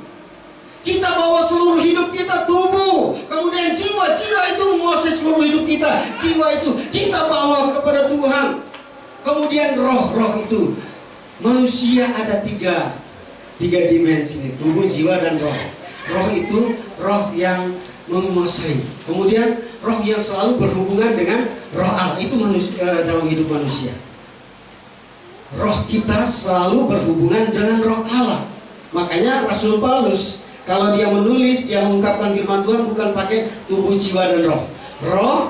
Kita bawa seluruh hidup kita, tubuh, kemudian jiwa itu menguasai seluruh hidup kita. Jiwa itu kita bawa kepada Tuhan. Kemudian roh itu, manusia ada tiga dimensi, tubuh, jiwa, dan roh. Roh itu roh yang menguasai. Kemudian roh yang selalu berhubungan dengan roh Allah. Itu manusia, dalam hidup manusia. Roh kita selalu berhubungan dengan roh Allah. Makanya Rasul Paulus, kalau dia menulis, dia mengungkapkan firman Tuhan bukan pakai tubuh, jiwa, dan roh. Roh,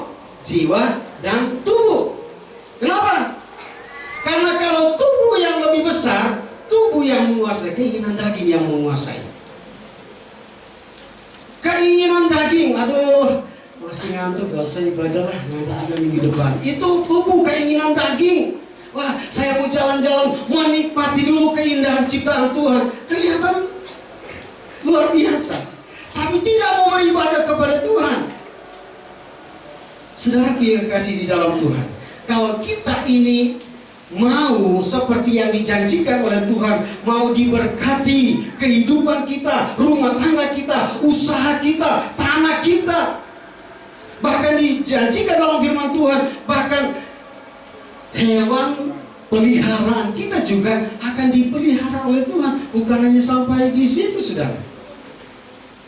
jiwa, dan tubuh. Kenapa? Karena kalau tubuh yang lebih besar, tubuh yang menguasai, keinginan daging yang menguasai. Keinginan daging, aduh, masih ngantuk, gak usah ibadah lah, nanti juga minggu depan. Itu tubuh, keinginan daging. Wah, saya mau jalan-jalan, mau nikmati dulu keindahan ciptaan Tuhan. Kelihatan luar biasa, tapi tidak mau beribadah kepada Tuhan. Saudara kasih di dalam Tuhan, kalau kita ini mau seperti yang dijanjikan oleh Tuhan, mau diberkati kehidupan kita, rumah tangga kita, usaha kita, tanah kita, bahkan dijanjikan dalam firman Tuhan, bahkan hewan peliharaan kita juga akan dipelihara oleh Tuhan. Bukan hanya sampai di situ, saudara.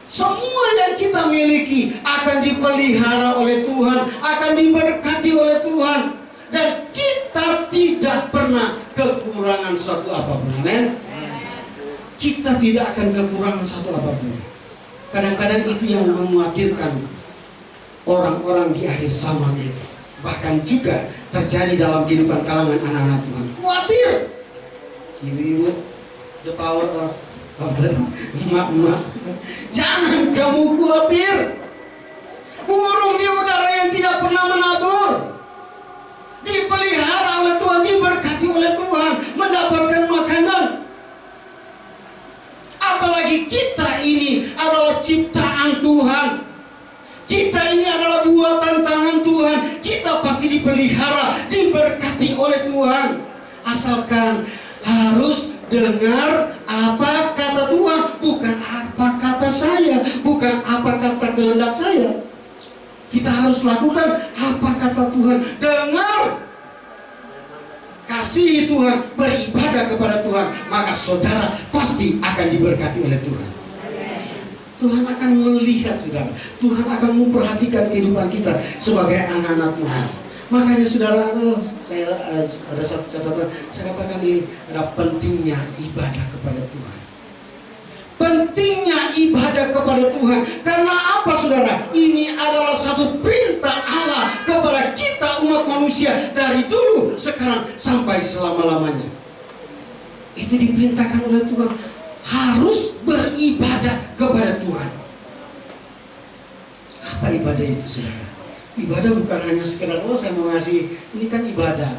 Semua yang kita miliki akan dipelihara oleh Tuhan, akan diberkati oleh Tuhan. Dan kita tidak pernah kekurangan satu apapun. Amin. Kita tidak akan kekurangan satu apapun. Kadang-kadang itu yang mengkhawatirkan orang-orang di akhir zaman itu. Bahkan juga terjadi dalam kehidupan kalangan anak-anak Tuhan. Khawatir. Ibu-ibu, the power of the emak-emak. Jangan kamu khawatir. Burung di udara yang tidak pernah menabur, dipelihara oleh Tuhan, diberkati oleh Tuhan, mendapatkan makanan. Apalagi kita ini adalah ciptaan Tuhan. Kita ini adalah buatan tangan Tuhan. Kita pasti dipelihara, diberkati oleh Tuhan. Asalkan harus dengar apa kata Tuhan, bukan apa kata saya, bukan apa kata kehendak saya. Kita harus lakukan apa kata Tuhan. Dengar, kasihi Tuhan, beribadah kepada Tuhan, maka saudara pasti akan diberkati oleh Tuhan. Tuhan akan melihat, saudara. Tuhan akan memperhatikan kehidupan kita sebagai anak-anak Tuhan. Makanya saudara, saya ada satu catatan. Saya katakan ini ada pentingnya ibadah kepada Tuhan. Pentingnya ibadah kepada Tuhan. Karena apa, saudara? Ini adalah satu perintah Allah kepada kita umat manusia dari dulu, sekarang, sampai selama-lamanya. Itu diperintahkan oleh Tuhan. Harus beribadah kepada Tuhan. Apa ibadah itu, saudara? Ibadah bukan hanya sekedar, oh saya mau ngasih, ini kan ibadah.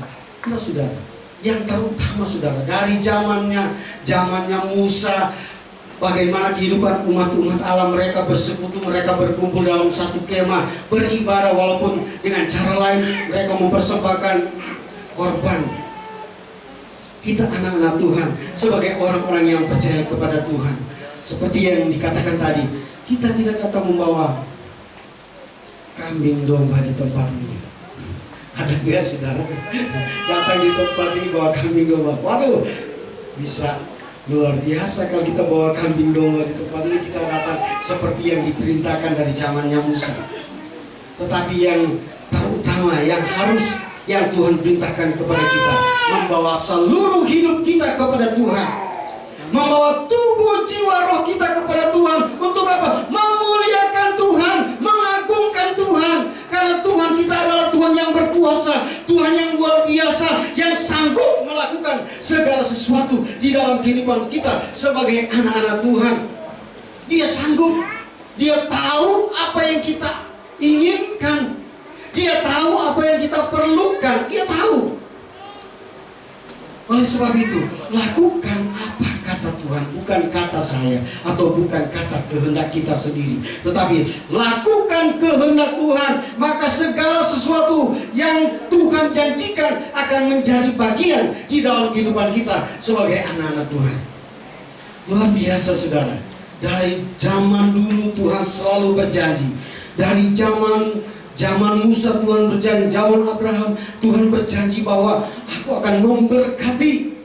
Nah saudara, yang terutama saudara, dari zamannya Musa, bagaimana kehidupan umat-umat Allah, mereka bersekutu, mereka berkumpul dalam satu kemah, beribadah walaupun dengan cara lain, mereka mempersembahkan korban. Kita anak-anak Tuhan, sebagai orang-orang yang percaya kepada Tuhan, seperti yang dikatakan tadi, kita tidak datang membawa kambing domba di tempat ini. Ada nggak saudara datang di tempat ini bawa kambing domba? Waduh, bisa luar biasa kalau kita bawa kambing domba di tempat ini. Kita datang seperti yang diperintahkan dari zamannya Musa. Tetapi yang terutama yang Tuhan perintahkan kepada kita, membawa seluruh hidup kita kepada Tuhan, membawa tubuh jiwa roh kita kepada Tuhan. Untuk apa? Memuliakan Tuhan, mengagungkan Tuhan. Karena Tuhan kita adalah Tuhan yang berkuasa, Tuhan yang luar biasa, yang sanggup melakukan segala sesuatu di dalam kehidupan kita sebagai anak-anak Tuhan. Dia sanggup, dia tahu apa yang kita inginkan, dia tahu apa yang kita perlukan, dia tahu. Oleh sebab itu, lakukan apa kata Tuhan, bukan kata saya atau bukan kata kehendak kita sendiri, tetapi lakukan kehendak Tuhan. Maka segala sesuatu yang Tuhan janjikan akan menjadi bagian di dalam kehidupan kita sebagai anak-anak Tuhan. Luar biasa saudara. Dari zaman dulu Tuhan selalu berjanji. Dari zaman Musa Tuhan berjanji, zaman Abraham Tuhan berjanji bahwa aku akan memberkati.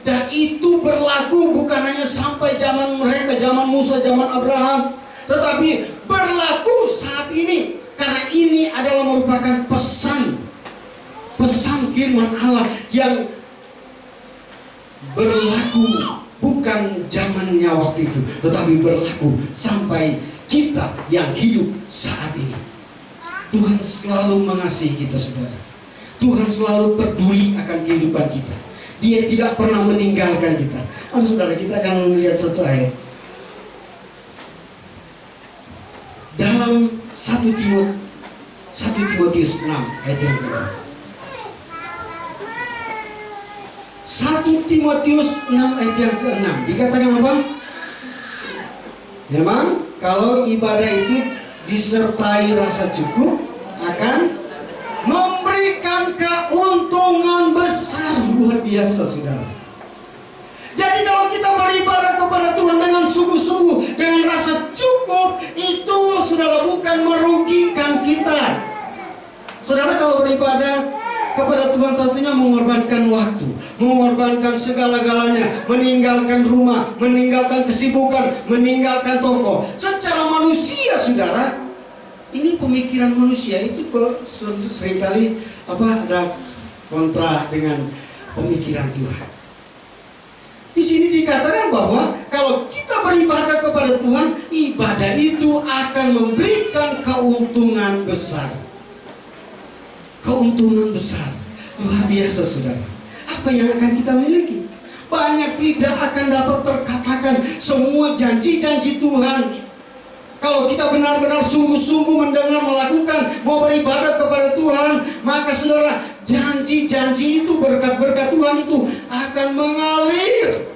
Dan itu berlaku bukan hanya sampai zaman mereka, zaman Musa, zaman Abraham, tetapi berlaku saat ini. Karena ini adalah merupakan pesan firman Allah yang berlaku bukan zamannya waktu itu, tetapi berlaku sampai kita yang hidup saat ini. Tuhan selalu mengasihi kita saudara. Tuhan selalu peduli akan kehidupan kita. Dia tidak pernah meninggalkan kita. Saudara, kita akan melihat satu ayat dalam 1 Timotius 6 ayat yang ke-6. 1 Timotius 6 ayat yang ke-6 dikatakan apa? Memang kalau ibadah itu disertai rasa cukup akan memberikan keuntungan besar. Luar biasa saudara. Jadi kalau kita beribadah kepada Tuhan dengan sungguh-sungguh, dengan rasa cukup, itu saudara bukan merugikan kita. Saudara kalau beribadah kepada Tuhan tentunya mengorbankan waktu, mengorbankan segala-galanya, meninggalkan rumah, meninggalkan kesibukan, meninggalkan toko. Secara manusia saudara, ini pemikiran manusia itu kok seringkali ada kontra dengan pemikiran Tuhan. Di sini dikatakan bahwa kalau kita beribadah kepada Tuhan, ibadah itu akan memberikan keuntungan besar. Keuntungan besar. Luar biasa saudara. Apa yang akan kita miliki? Banyak tidak akan dapat terkatakan semua janji-janji Tuhan. Kalau kita benar-benar sungguh-sungguh mendengar, melakukan, mau beribadah kepada Tuhan, maka saudara, janji-janji itu, berkat-berkat Tuhan itu akan mengalir.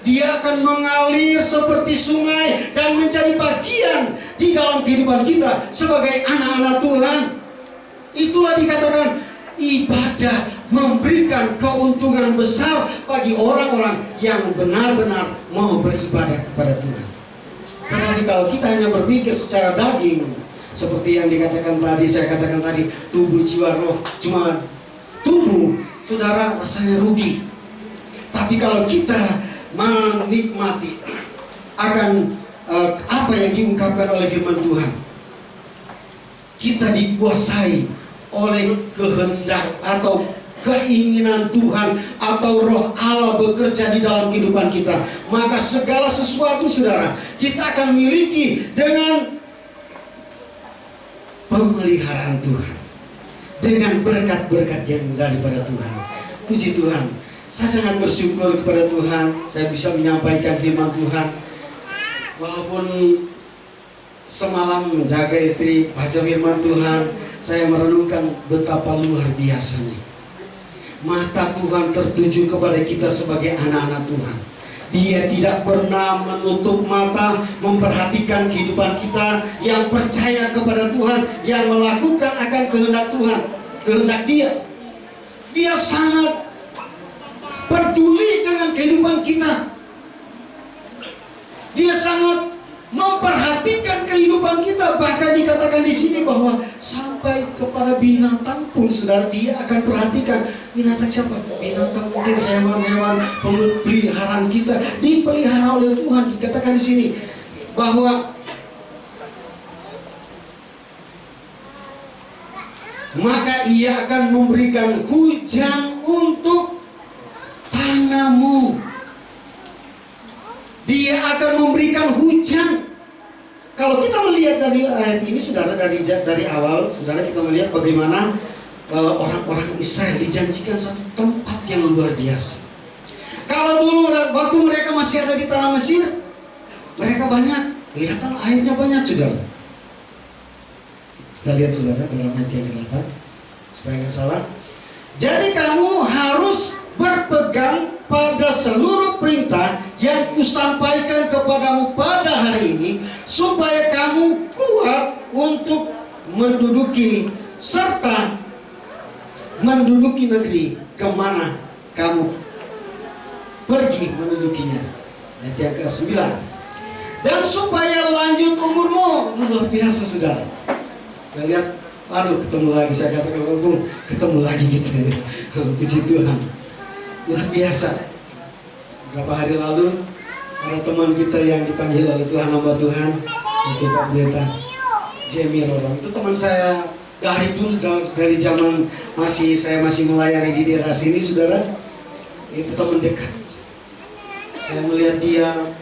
Dia akan mengalir seperti sungai dan menjadi bagian di dalam kehidupan kita sebagai anak-anak Tuhan. Itulah dikatakan ibadah memberikan keuntungan besar bagi orang-orang yang benar-benar mau beribadah kepada Tuhan. Tetapi kalau kita hanya berpikir secara daging, seperti yang dikatakan tadi, saya katakan tadi, tubuh jiwa roh cuma tubuh, saudara, rasanya rugi. Tapi kalau kita menikmati akan apa yang diungkapkan oleh firman Tuhan, kita dikuasai oleh kehendak atau keinginan Tuhan atau roh Allah bekerja di dalam kehidupan kita, maka segala sesuatu saudara kita akan miliki dengan pemeliharaan Tuhan, dengan berkat-berkat yang daripada Tuhan. Puji Tuhan, saya sangat bersyukur kepada Tuhan, saya bisa menyampaikan firman Tuhan walaupun semalam menjaga istri, baca firman Tuhan, saya merenungkan betapa luar biasanya mata Tuhan tertuju kepada kita sebagai anak-anak Tuhan. Dia tidak pernah menutup mata memperhatikan kehidupan kita yang percaya kepada Tuhan, yang melakukan akan kehendak Tuhan, kehendak Dia. Dia sangat peduli dengan kehidupan kita. Dia sangat memperhatikan kehidupan kita. Bahkan dikatakan di sini bahwa sampai kepada binatang pun, saudara, Dia akan perhatikan. Binatang siapa? Binatang, mungkin hewan-hewan peliharaan kita dipelihara oleh Tuhan. Dikatakan di sini bahwa maka Ia akan memberikan hujan untuk tanahmu. Dia akan memberikan hujan. Kalau kita melihat dari ayat ini, saudara, dari awal, saudara, kita melihat bagaimana orang-orang Israel dijanjikan satu tempat yang luar biasa. Kalau dulu waktu mereka masih ada di tanah Mesir, mereka banyak, kelihatan airnya banyak, saudara. Kita lihat, saudara, dalam ayat yang ke-8, supaya nggak salah. Jadi kamu harus berpegang pada seluruh perintah yang kusampaikan kepadamu pada hari ini, supaya kamu kuat untuk menduduki serta menduduki negeri kemana kamu pergi mendudukinya. Ayat yang ke-9. Dan supaya lanjut umurmu. Luar biasa, saudara. Kita lihat, aduh, ketemu lagi, saya katakan untung ketemu lagi gitu. Puji Tuhan. Luar biasa. Beberapa hari lalu ada teman kita yang dipanggil oleh Tuhan, hamba Tuhan, itu Pak Pendeta Jamie Rorong. Itu teman saya dari dulu, dari zaman saya masih melayani di daerah sini, saudara. Itu teman dekat. Saya melihat dia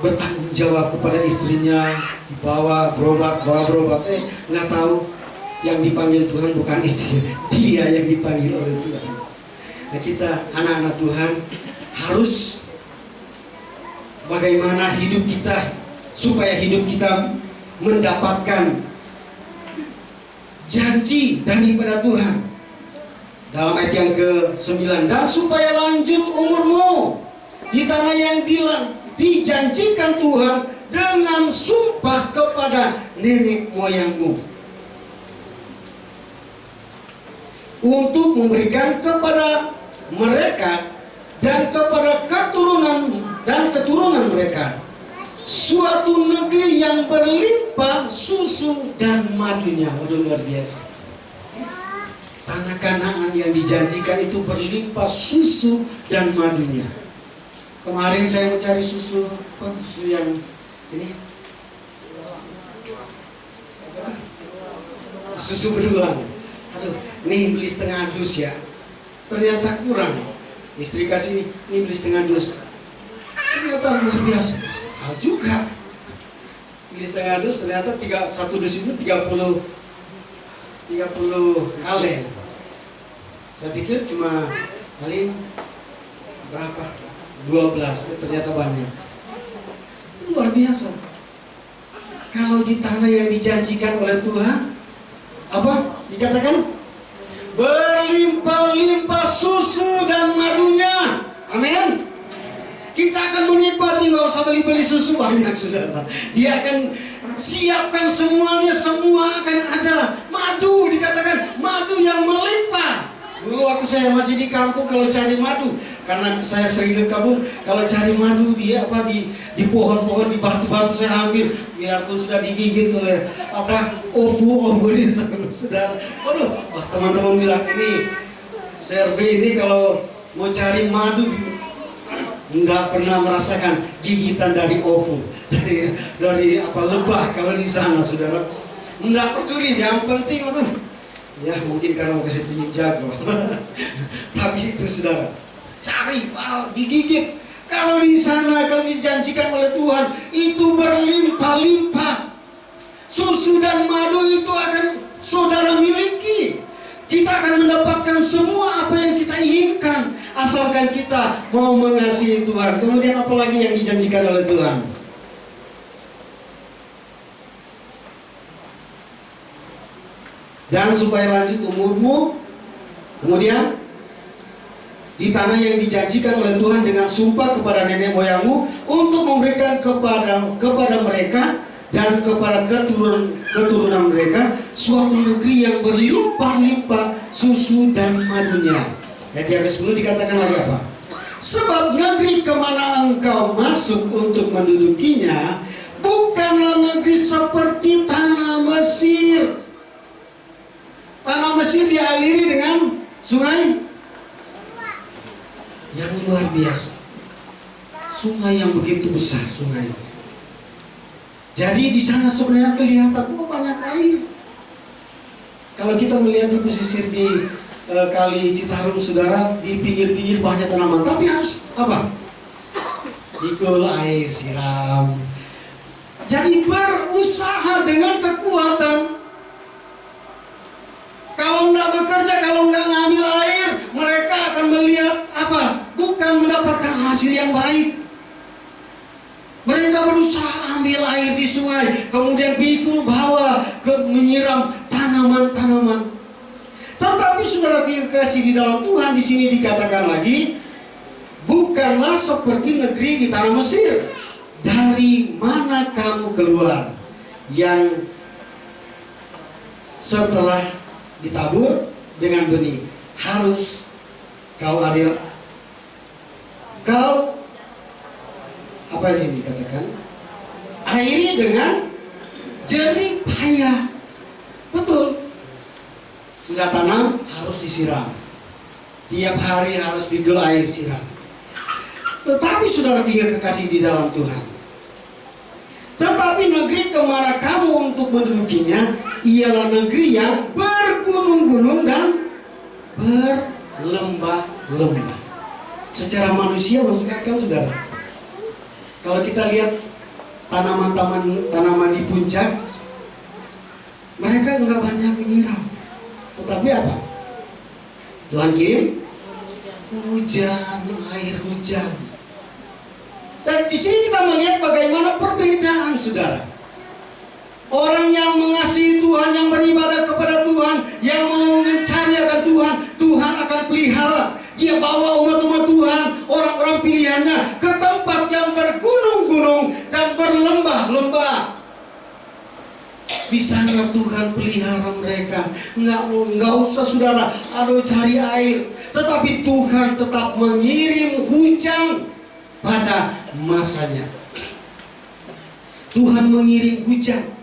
bertanggung jawab kepada istrinya, bawa berobat. Nggak tahu yang dipanggil Tuhan bukan istrinya, dia yang dipanggil oleh Tuhan. Nah, kita anak-anak Tuhan harus bagaimana hidup kita, supaya hidup kita mendapatkan janji daripada Tuhan. Dalam ayat yang ke-9, dan supaya lanjut umurmu di tanah yang dijanjikan Tuhan dengan sumpah kepada nenek moyangmu, untuk memberikan kepada mereka dan kepada keturunan mereka suatu negeri yang berlimpah susu dan madunya. Luar biasa. Tanah Kanaan yang dijanjikan itu berlimpah susu dan madunya. Kemarin saya mencari susu yang ini, susu berulang. Aduh, ini beli setengah dus ya, ternyata kurang. Istri kasih ini beli setengah dus, ternyata luar biasa. Hal juga beli setengah dus, ternyata satu dus itu 30 kalen. Saya pikir cuma paling berapa, 12, ternyata banyak. Itu luar biasa. Kalau di tanah yang dijanjikan oleh Tuhan, apa dikatakan? Berlimpah-limpah susu dan madunya. Amin. Kita akan menikmati, nggak usah beli susu banyak, saudara. Dia akan siapkan semuanya, semua akan ada. Madu, dikatakan madu yang melimpah. Dulu waktu saya masih di kampung, kalau cari madu, karena saya sering ke kampung, kalau cari madu di pohon-pohon, di batu-batu saya ambil, biarpun sudah digigit oleh ovu ini, saudara. Waduh, teman-teman bilang ini survei ini kalau mau cari madu nggak pernah merasakan gigitan dari ovu, dari lebah kalau di sana, saudara. Nggak peduli, yang penting, ya mungkin karena mau kasih tunjuk jago. Tapi itu, saudara, cari, digigit. Kalau di sana, kalau dijanjikan oleh Tuhan, itu berlimpah-limpah. Susu dan madu itu akan saudara miliki. Kita akan mendapatkan semua apa yang kita inginkan, asalkan kita mau mengasihi Tuhan. Kemudian apalagi yang dijanjikan oleh Tuhan? dan supaya lanjut umurmu. Kemudian di tanah yang dijanjikan oleh Tuhan dengan sumpah kepada nenek moyangmu untuk memberikan kepada mereka dan kepada keturunan mereka suatu negeri yang berlimpah-limpah susu dan madunya. Ayat yang ke-10 dikatakan lagi apa? Sebab negeri kemana engkau masuk untuk mendudukinya bukanlah negeri seperti tanah Mesir. Tanah Mesir dialiri dengan sungai yang luar biasa, sungai yang begitu besar, sungai. Jadi di sana sebenarnya kelihatan banyak air. Kalau kita melihat di pesisir di Kali Citarum, saudara, di pinggir-pinggir banyak tanaman, tapi harus apa? Pikul air, siram. Jadi berusaha dengan kekuatan. Kalau nggak bekerja, kalau nggak ngambil air, mereka akan melihat apa? Bukan mendapatkan hasil yang baik. Mereka berusaha ambil air di sungai, kemudian pikul bawa menyiram tanaman-tanaman. Tetapi saudara kekasih di dalam Tuhan, di sini dikatakan lagi, bukanlah seperti negeri di tanah Mesir. Dari mana kamu keluar, yang setelah ditabur dengan benih harus kau adil, kau apa yang dikatakan, airi dengan jerih payah. Betul, sudah tanam harus disiram, tiap hari harus pikul air siram. Tetapi saudara kekasih di dalam Tuhan, tetapi negeri kemana kamu untuk mendudukinya ialah negeri yang bergunung-gunung dan berlembah-lembah. Secara manusia masuk akal, saudara. Kalau kita lihat tanaman di puncak, mereka nggak banyak menyiram. Tetapi apa? Tuhan kirim hujan, air hujan. Dan di sini kita melihat bagaimana perbedaan, saudara. Orang yang mengasihi Tuhan, yang beribadah kepada Tuhan, yang mau mencari akan Tuhan, Tuhan akan pelihara. Dia bawa umat-umat Tuhan, orang-orang pilihannya, ke tempat yang bergunung-gunung dan berlembah-lembah. Di sana Tuhan pelihara mereka. Nggak usah saudara, aduh cari air. Tetapi Tuhan tetap mengirim hujan pada masanya. Tuhan mengirim hujan.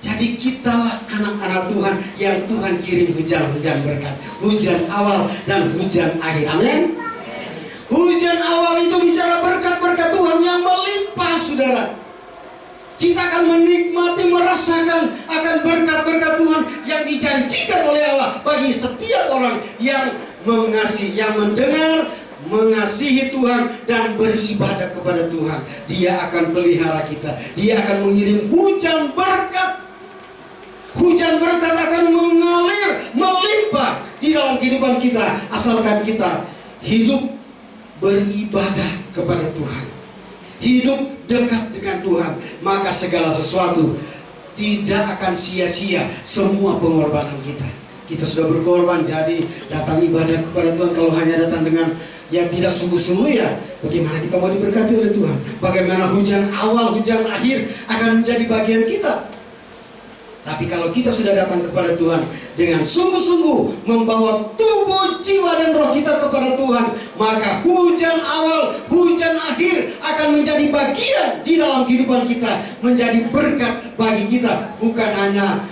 Jadi kita anak-anak Tuhan yang Tuhan kirim hujan-hujan berkat, hujan awal dan hujan akhir. Amin. Hujan awal itu bicara berkat-berkat Tuhan yang melimpah, saudara. Kita akan menikmati, merasakan akan berkat-berkat Tuhan yang dijanjikan oleh Allah bagi setiap orang yang mengasihi, yang mendengar, mengasihi Tuhan dan beribadah kepada Tuhan. Dia akan pelihara kita. Dia akan mengirim hujan berkat. Hujan berkat akan mengalir, melimpah di dalam kehidupan kita, asalkan kita hidup beribadah kepada Tuhan, hidup dekat dengan Tuhan. Maka segala sesuatu tidak akan sia-sia, semua pengorbanan kita. Kita sudah berkorban, jadi datang ibadah kepada Tuhan. Kalau hanya datang dengan yang tidak sungguh-sungguh, ya bagaimana kita mau diberkati oleh Tuhan? Bagaimana hujan awal, hujan akhir akan menjadi bagian kita? Tapi kalau kita sudah datang kepada Tuhan dengan sungguh-sungguh membawa tubuh, jiwa, dan roh kita kepada Tuhan, maka hujan awal, hujan akhir akan menjadi bagian di dalam kehidupan kita, menjadi berkat bagi kita. Bukan hanya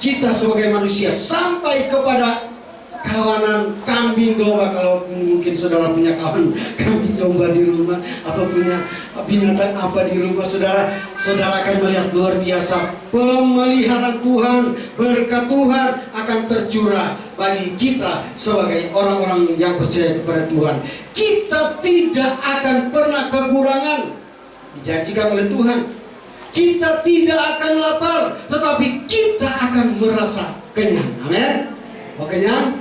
kita sebagai manusia, sampai kepada kawanan kambing domba. Kalau mungkin saudara punya kawan kambing domba di rumah, atau punya binatang apa di rumah saudara, saudara akan melihat luar biasa pemeliharaan Tuhan, berkat Tuhan akan tercurah bagi kita sebagai orang-orang yang percaya kepada Tuhan. Kita tidak akan pernah kekurangan, dijanjikan oleh Tuhan. Kita tidak akan lapar, tetapi kita akan merasa kenyang. Amin. Mau kenyang?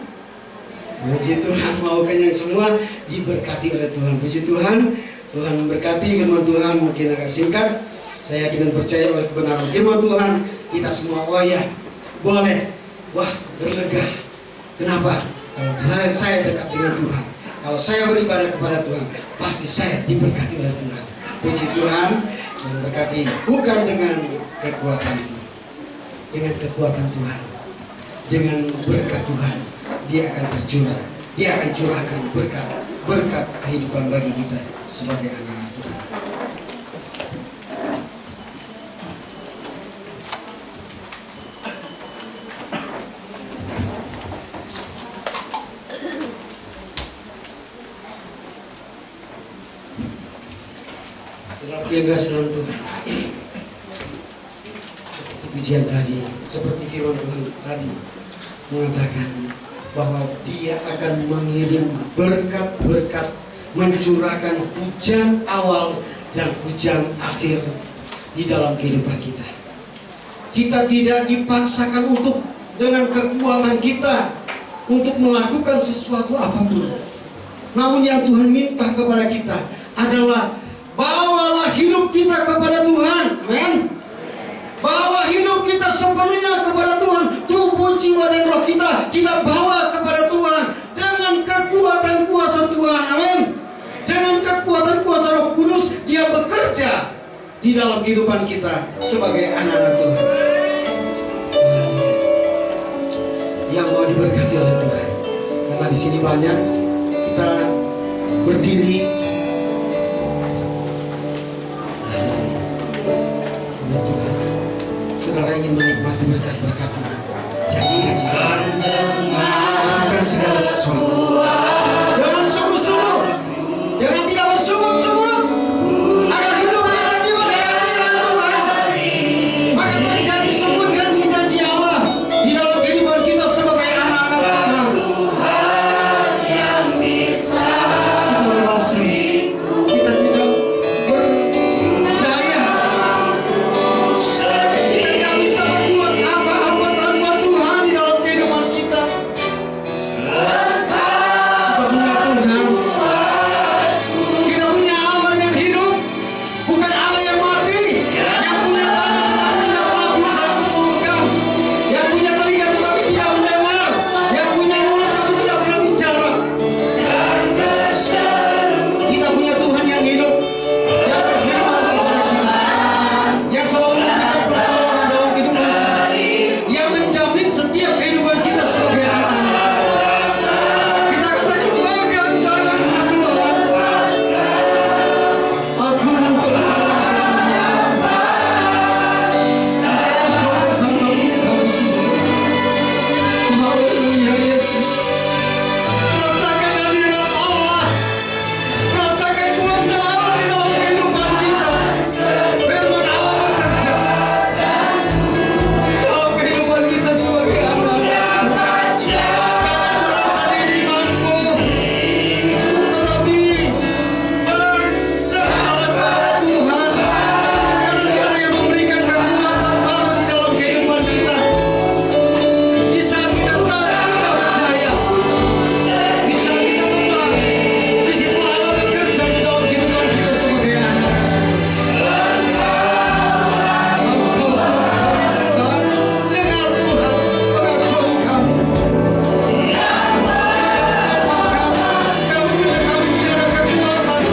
Puji Tuhan, mau kenyang semua, diberkati oleh Tuhan. Puji Tuhan. Tuhan memberkati. Firman Tuhan mungkin agak singkat. Saya yakin dan percaya oleh kebenaran firman Tuhan, kita semua boleh wah, berlega. Kenapa? Kalau saya dekat dengan Tuhan, kalau saya beribadah kepada Tuhan, pasti saya diberkati oleh Tuhan. Puji Tuhan, yang berkati bukan dengan kekuatan, dengan kekuatan Tuhan, dengan berkat Tuhan, dia akan tercurah, dia akan curahkan berkat kehidupan bagi kita sebagai anak-anak Tuhan. Yang senang Tuhan, seperti pujian tadi, seperti firman Tuhan tadi mengatakan bahwa Dia akan mengirim berkat-berkat, mencurahkan hujan awal dan hujan akhir di dalam kehidupan kita. Kita tidak dipaksakan untuk dengan kekuatan kita untuk melakukan sesuatu apapun. Namun yang Tuhan minta kepada kita adalah bawalah hidup kita kepada Tuhan. Amin. Bawa hidup kita sepenuhnya kepada Tuhan. Tubuh, jiwa, dan roh kita bawa kepada Tuhan dengan kekuatan kuasa Tuhan. Amin. Dengan kekuatan kuasa Roh Kudus, Dia bekerja di dalam kehidupan kita sebagai anak-anak Tuhan. Yang mau diberkati oleh Tuhan. Karena di sini banyak kita berdiri. Saudara ingin menikmati berkat-berkat Tuhan, janji-janji lakukan segala sesuatu dengan sungguh-sungguh, dengan tidak bersungut-sungut, agar hidup kita diberkati oleh Tuhan. Maka terjadi semua janji-janji Allah di dalam kehidupan kita sebagai anak-anak Tuhan. Kita merasa kita tidak berdaya. Kita bisa berbuat apa-apa tanpa Tuhan di dalam kehidupan kita. Kita punya Tuhan. Kita punya Allah yang hidup, bukan Allah yang mati. Yang punya tangan tetapi tidak pernah bisa memegang. Yang punya telinga tetapi tidak mendengar. Yang punya mulut tapi tidak pernah bicara. Kita punya Tuhan yang hidup, yang berfirman kepada kita, yang selalu memberikan pertolongan dalam kehidupan kita, yang menjamin setiap kehidupan kita sebagai anak-anak. Kita katakan pegang tanganmu Tuhan. Aku Haleluya Yesus. Rasakan hadirat Allah. Rasakan kuasa Allah di dalam kehidupan kita. Firman Allah bekerja dalam kehidupan kita sebagai anak-anak. Jangan merasa diri mampu, tetapi berserahlah kepada Tuhan, karena Dia yang memberikan kekuatan baru di dalam kehidupan kita. Di saat kita tidak berdaya, di saat kita lemah, di situ Allah bekerja di dalam kehidupan kita sebagai anak. Dengar Tuhan, pengakuan kami. Kami tidak ada kekuatan.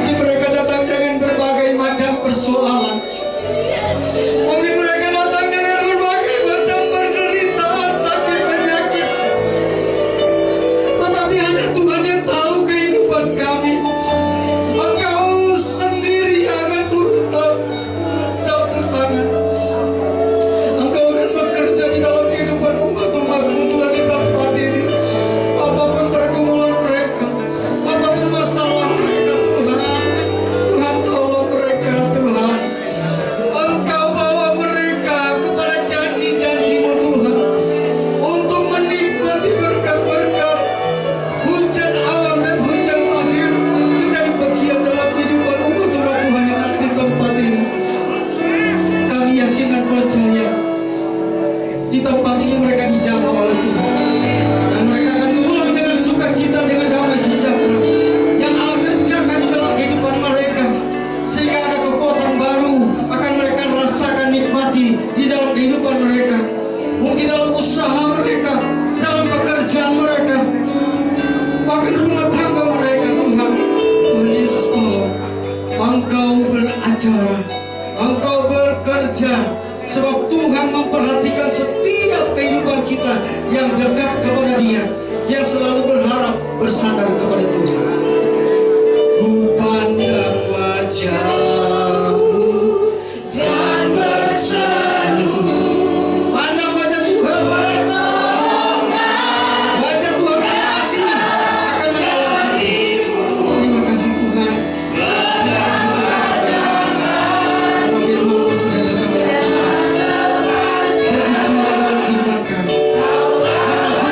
Mungkin mereka datang dengan berbagai macam persoalan. Mungkin mereka datang dengan berbagai macam penderitaan, sakit, penyakit. Tetapi hanya Tuhan yang tahu kehidupan kami. Engkau sendiri akan turun campur tangan. Engkau akan bekerja di dalam kehidupan umat-umat-Mu Tuhan di tempat ini. Apapun pergumulan mereka, apapun masalah mereka Tuhan, bahkan rumah tangga mereka Tuhan. Tuhan Yesus tolong, Engkau beracara, Engkau bekerja, sebab Tuhan memperhatikan setiap kehidupan kita yang dekat kepada Dia, yang selalu berharap bersandar kepada Tuhan. Ku pandang wajah-Mu dan berseru. Pandang wajah Tuhan. Wajah Tuhan penuh kasih akan menolong kita. Terima kasih Tuhan. Firman-Mu sudah datang kepada kami. Berbicara dengan firman kami. Dan kami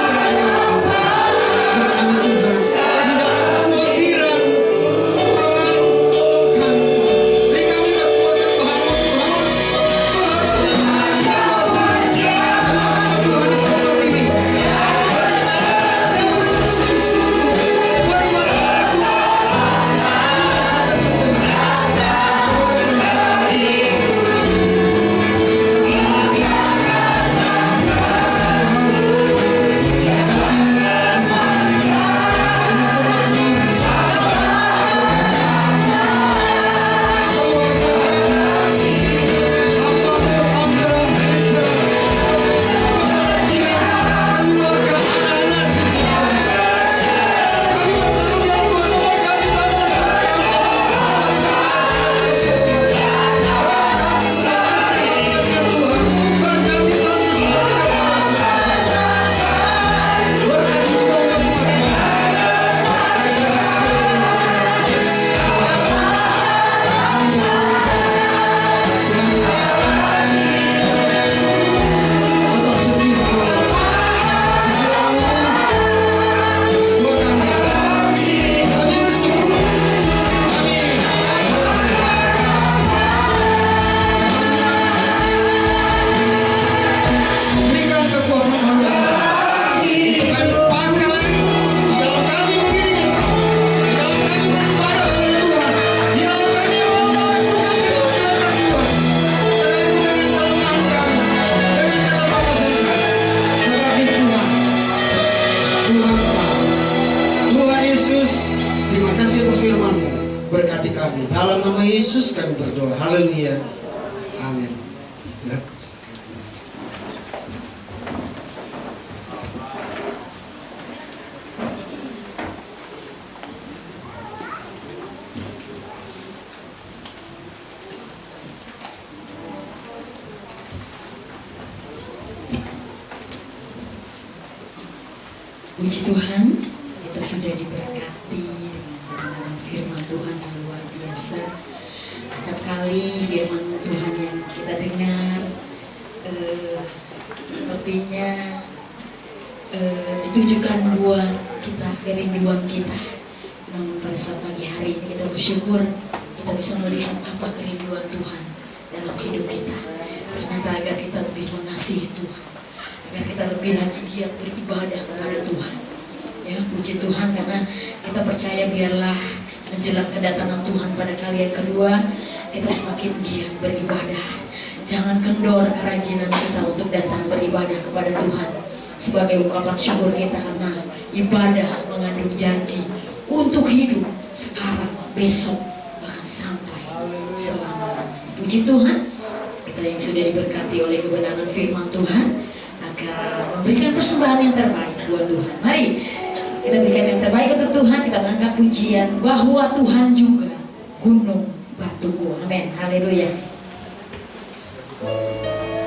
Tuhan, tidak ada kekhawatiran. Tuhan, tolong kami. Beri kami kekuatan bahagia Tuhan. Tuhan di tempat ini. Berikan kekuatan baru kami. Kami pakai di dalam kami mengiringi Engkau, di dalam kami beribadah kepada Tuhan, di dalam kami melakukan firman Tuhan. Sekalipun dengan kelemahan kami, dengan keterbatasan kami, tetapi Tuhan, Tuhan tahu. Tuhan Yesus, terima kasih atas firman-Mu. Berkati kami. Dalam nama Yesus kami berdoa. Haleluya. Amin. Puji Tuhan, kita sudah diberkati dengan firman Tuhan yang luar biasa. Setiap kali firman Tuhan yang kita dengar sepertinya ditujukan buat kita, kerinduan kita. Namun pada saat pagi hari ini kita bersyukur kita bisa melihat apa kerinduan Tuhan dalam hidup kita. Ternyata agar kita lebih mengasihi Tuhan, agar kita lebih lagi giat beribadah kepada Tuhan. Ya, puji Tuhan, karena kita percaya biarlah menjelang kedatangan Tuhan pada kali yang kedua, kita semakin giat beribadah. Jangan kendor kerajinan kita untuk datang beribadah kepada Tuhan sebagai ungkapan syukur kita, karena ibadah mengandung janji untuk hidup sekarang, besok, bahkan sampai selama-lamanya. Puji Tuhan, kita yang sudah diberkati oleh kebenaran firman Tuhan akan memberikan persembahan yang terbaik buat Tuhan. Mari kita berikan yang terbaik untuk Tuhan. Kita mengangkat pujian bahwa Tuhan juga gunung batuku. Amin. Haleluya. Menolongku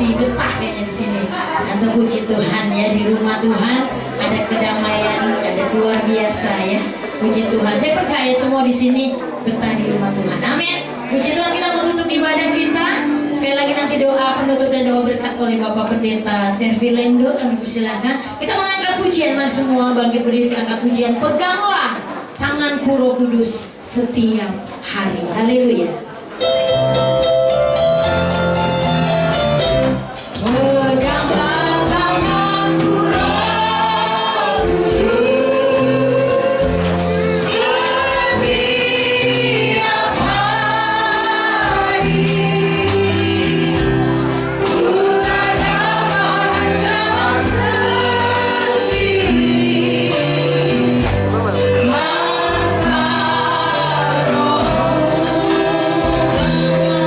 masih betah kayaknya di sini. Dan puji Tuhan ya, di rumah Tuhan ada kedamaian, ada luar biasa ya. Puji Tuhan. Saya percaya semua di sini betah di rumah Tuhan. Amin. Puji Tuhan, kita mau tutup ibadah kita. Sekali lagi nanti doa penutup dan doa berkat oleh Bapak Pendeta Servilendo. Kami persilakan. Kita mengangkat pujian, mari semua bangkit berdiri, kita angkat pujian. Peganglah tanganku Roh Kudus setiap hari. Haleluya. Peganglah tanganku Roh Kudus setiap hari. Ku tak dapat jalan sendiri. Maka bawalah diriku kepada selamat kebenaran, agar ku tidak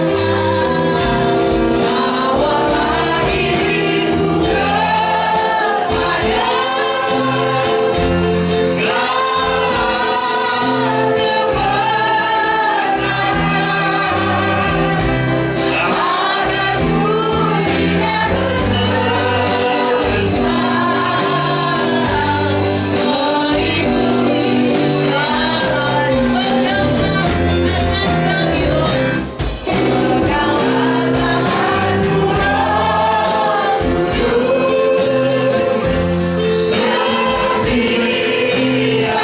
tersesat mengikuti jalan. Peganglah tangan kami, peganglah tanganku Roh Kudus setiap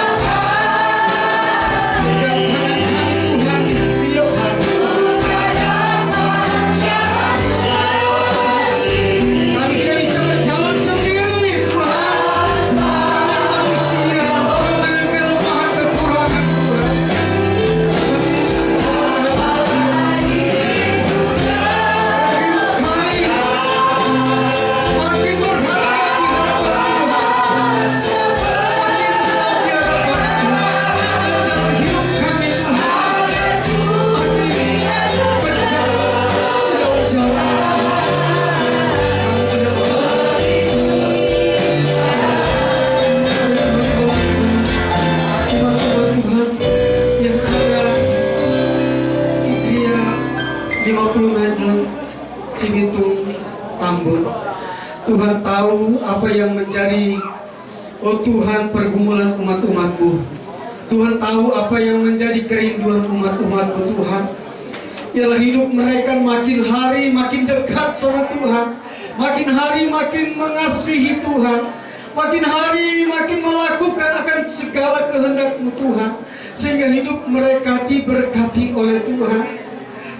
Kami tidak bisa berjalan sendiri, Tuhan. Kami manusia dengan kelemahan kekurangan, Tuhan. Hidup kami makin berharga di hadapan Tuhan. Makin kuat di hadapan Tuhan. Dalam hidup kami, Tuhan. Makin berjalan jauh. Tuhan yang ada di Gria 50 meter Cibitung, Tambun. Tuhan tahu apa yang menjadi, oh Tuhan, pergumulan umat-umat-Mu. Tuhan tahu apa yang menjadi kerinduan umat-umat-Mu, Tuhan. Ialah hidup mereka makin hari makin dekat sama Tuhan, makin hari makin mengasihi Tuhan, makin hari makin melakukan akan segala kehendak-Mu, Tuhan, sehingga hidup mereka diberkati oleh Tuhan.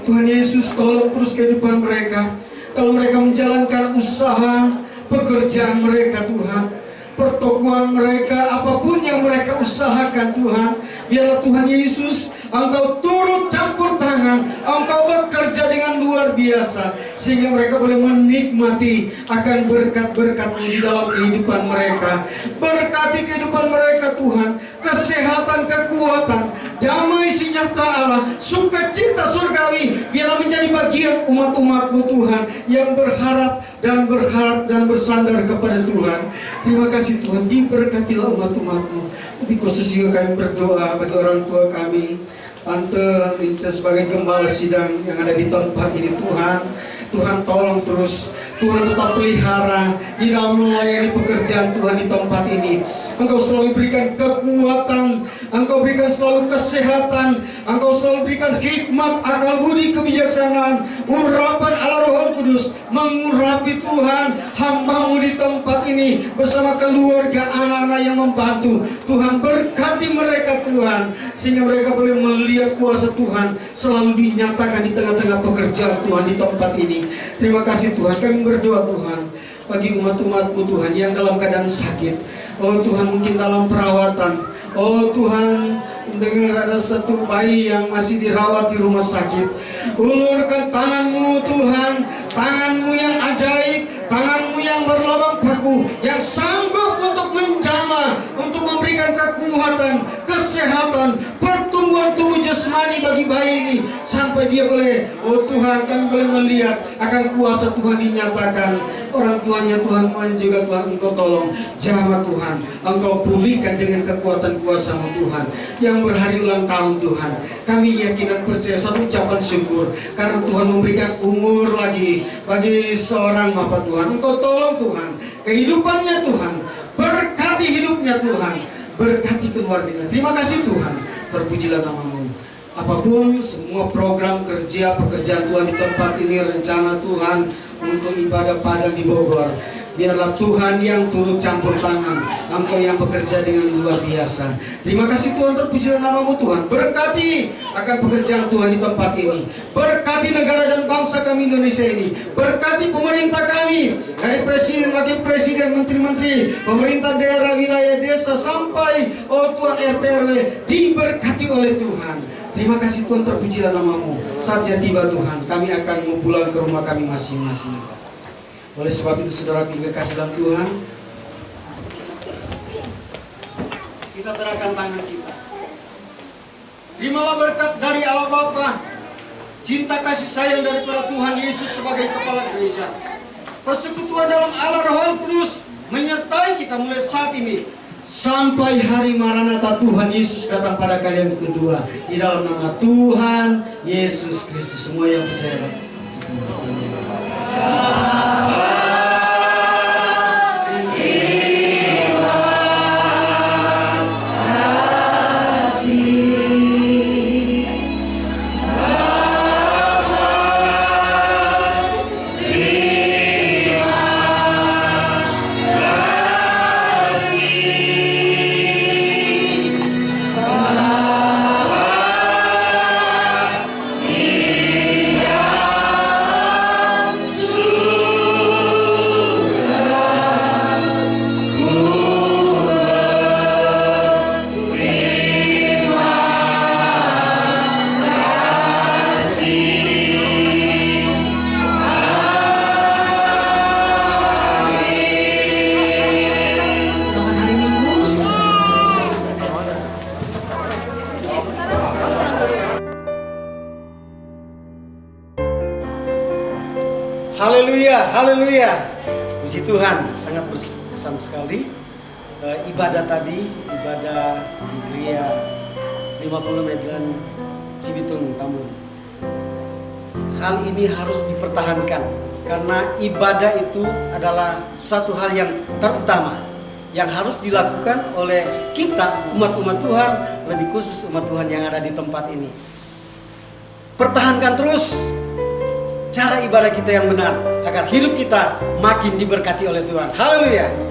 Tuhan Yesus, tolong terus kehidupan mereka. Kalau mereka menjalankan usaha pekerjaan mereka, Tuhan, pertokoan mereka, apapun yang mereka usahakan, Tuhan, biarlah Tuhan Yesus, Engkau turut campur tangan, Engkau bekerja dengan luar biasa, sehingga mereka boleh menikmati akan berkat-berkat di dalam kehidupan mereka. Berkati kehidupan mereka, Tuhan, kesehatan, kekuatan, damai sejahtera Allah, sukacita surgawi, biarlah menjadi bagian umat-umat-Mu, Tuhan, yang berharap dan bersandar kepada Tuhan. Terima kasih, Tuhan, diberkatilah umat-umat-Mu. Lebih khusus juga kami berdoa bagi orang tua kami, Tante Minta sebagai gembala sidang yang ada di tempat ini, Tuhan. Tuhan tolong terus, Tuhan tetap pelihara di dalam melayani pekerjaan Tuhan di tempat ini. Engkau selalu berikan kekuatan, Engkau berikan selalu kesehatan, Engkau selalu berikan hikmat, akal budi, kebijaksanaan, urapan Allah Roh Kudus mengurapi Tuhan hamba-Mu di tempat ini bersama keluarga anak-anak yang membantu. Tuhan berkati mereka, Tuhan, sehingga mereka boleh melihat kuasa Tuhan selalu dinyatakan di tengah-tengah pekerjaan Tuhan di tempat ini. Terima kasih, Tuhan. Kami berdoa, Tuhan, bagi umat-umat-Mu, Tuhan, yang dalam keadaan sakit. Oh Tuhan, mungkin dalam perawatan. Oh Tuhan, dengar ada satu bayi yang masih dirawat di rumah sakit. Ulurkan tangan-Mu, Tuhan, tangan-Mu yang ajaib, tangan-Mu yang berlubang paku, yang sanggup untuk menjamah, untuk memberikan kekuatan, kesehatan, pertumbuhan pertumbuhan tubuh jasmani bagi bayi ini, sampai dia boleh, oh Tuhan, kami boleh melihat akan kuasa Tuhan dinyatakan. Orang tuanya Tuhan juga Tuhan, Engkau tolong jamah Tuhan, Engkau pulihkan dengan kekuatan kuasa-Mu Tuhan yang berhari ulang tahun Tuhan. Kami yakin dan percaya satu ucapan syukur karena Tuhan memberikan umur lagi bagi seorang Bapa Tuhan. Engkau tolong Tuhan kehidupannya Tuhan, berkati hidupnya Tuhan, berkati keluarganya. Terima kasih Tuhan, terpujilah nama-Mu. Apapun semua program kerja pekerjaan Tuhan di tempat ini, rencana Tuhan untuk ibadah padang di Bogor, biarlah Tuhan yang turut campur tangan. Engkau yang bekerja dengan luar biasa. Terima kasih Tuhan, terpujilah nama-Mu Tuhan. Berkati akan pekerjaan Tuhan di tempat ini. Berkati negara dan bangsa kami Indonesia ini. Berkati pemerintah kami, dari presiden, wakil presiden, menteri-menteri, pemerintah daerah, wilayah, desa, sampai oh Tuhan RT RW, diberkati oleh Tuhan. Terima kasih Tuhan, terpujilah nama-Mu. Saatnya tiba Tuhan, kami akan mau pulang ke rumah kami masing-masing. Oleh sebab itu saudara yang kasih dalam Tuhan, kita serahkan tangan kita. Terimalah berkat dari Allah Bapa, cinta kasih sayang daripada Tuhan Yesus sebagai kepala gereja, persekutuan dalam Allah Roh Kudus menyertai kita mulai saat ini sampai hari Maranatha Tuhan Yesus datang pada kali yang kedua. Di dalam nama Tuhan Yesus Kristus, semua yang percaya. Haleluya, haleluya. Puji Tuhan, sangat berkesan sekali ibadah tadi, ibadah di Gereja 50 Medlan Cibitung Tambun. Hal ini harus dipertahankan karena ibadah itu adalah satu hal yang terutama yang harus dilakukan oleh kita umat-umat Tuhan, lebih khusus umat Tuhan yang ada di tempat ini. Pertahankan terus cara ibadah kita yang benar agar hidup kita makin diberkati oleh Tuhan. Haleluya.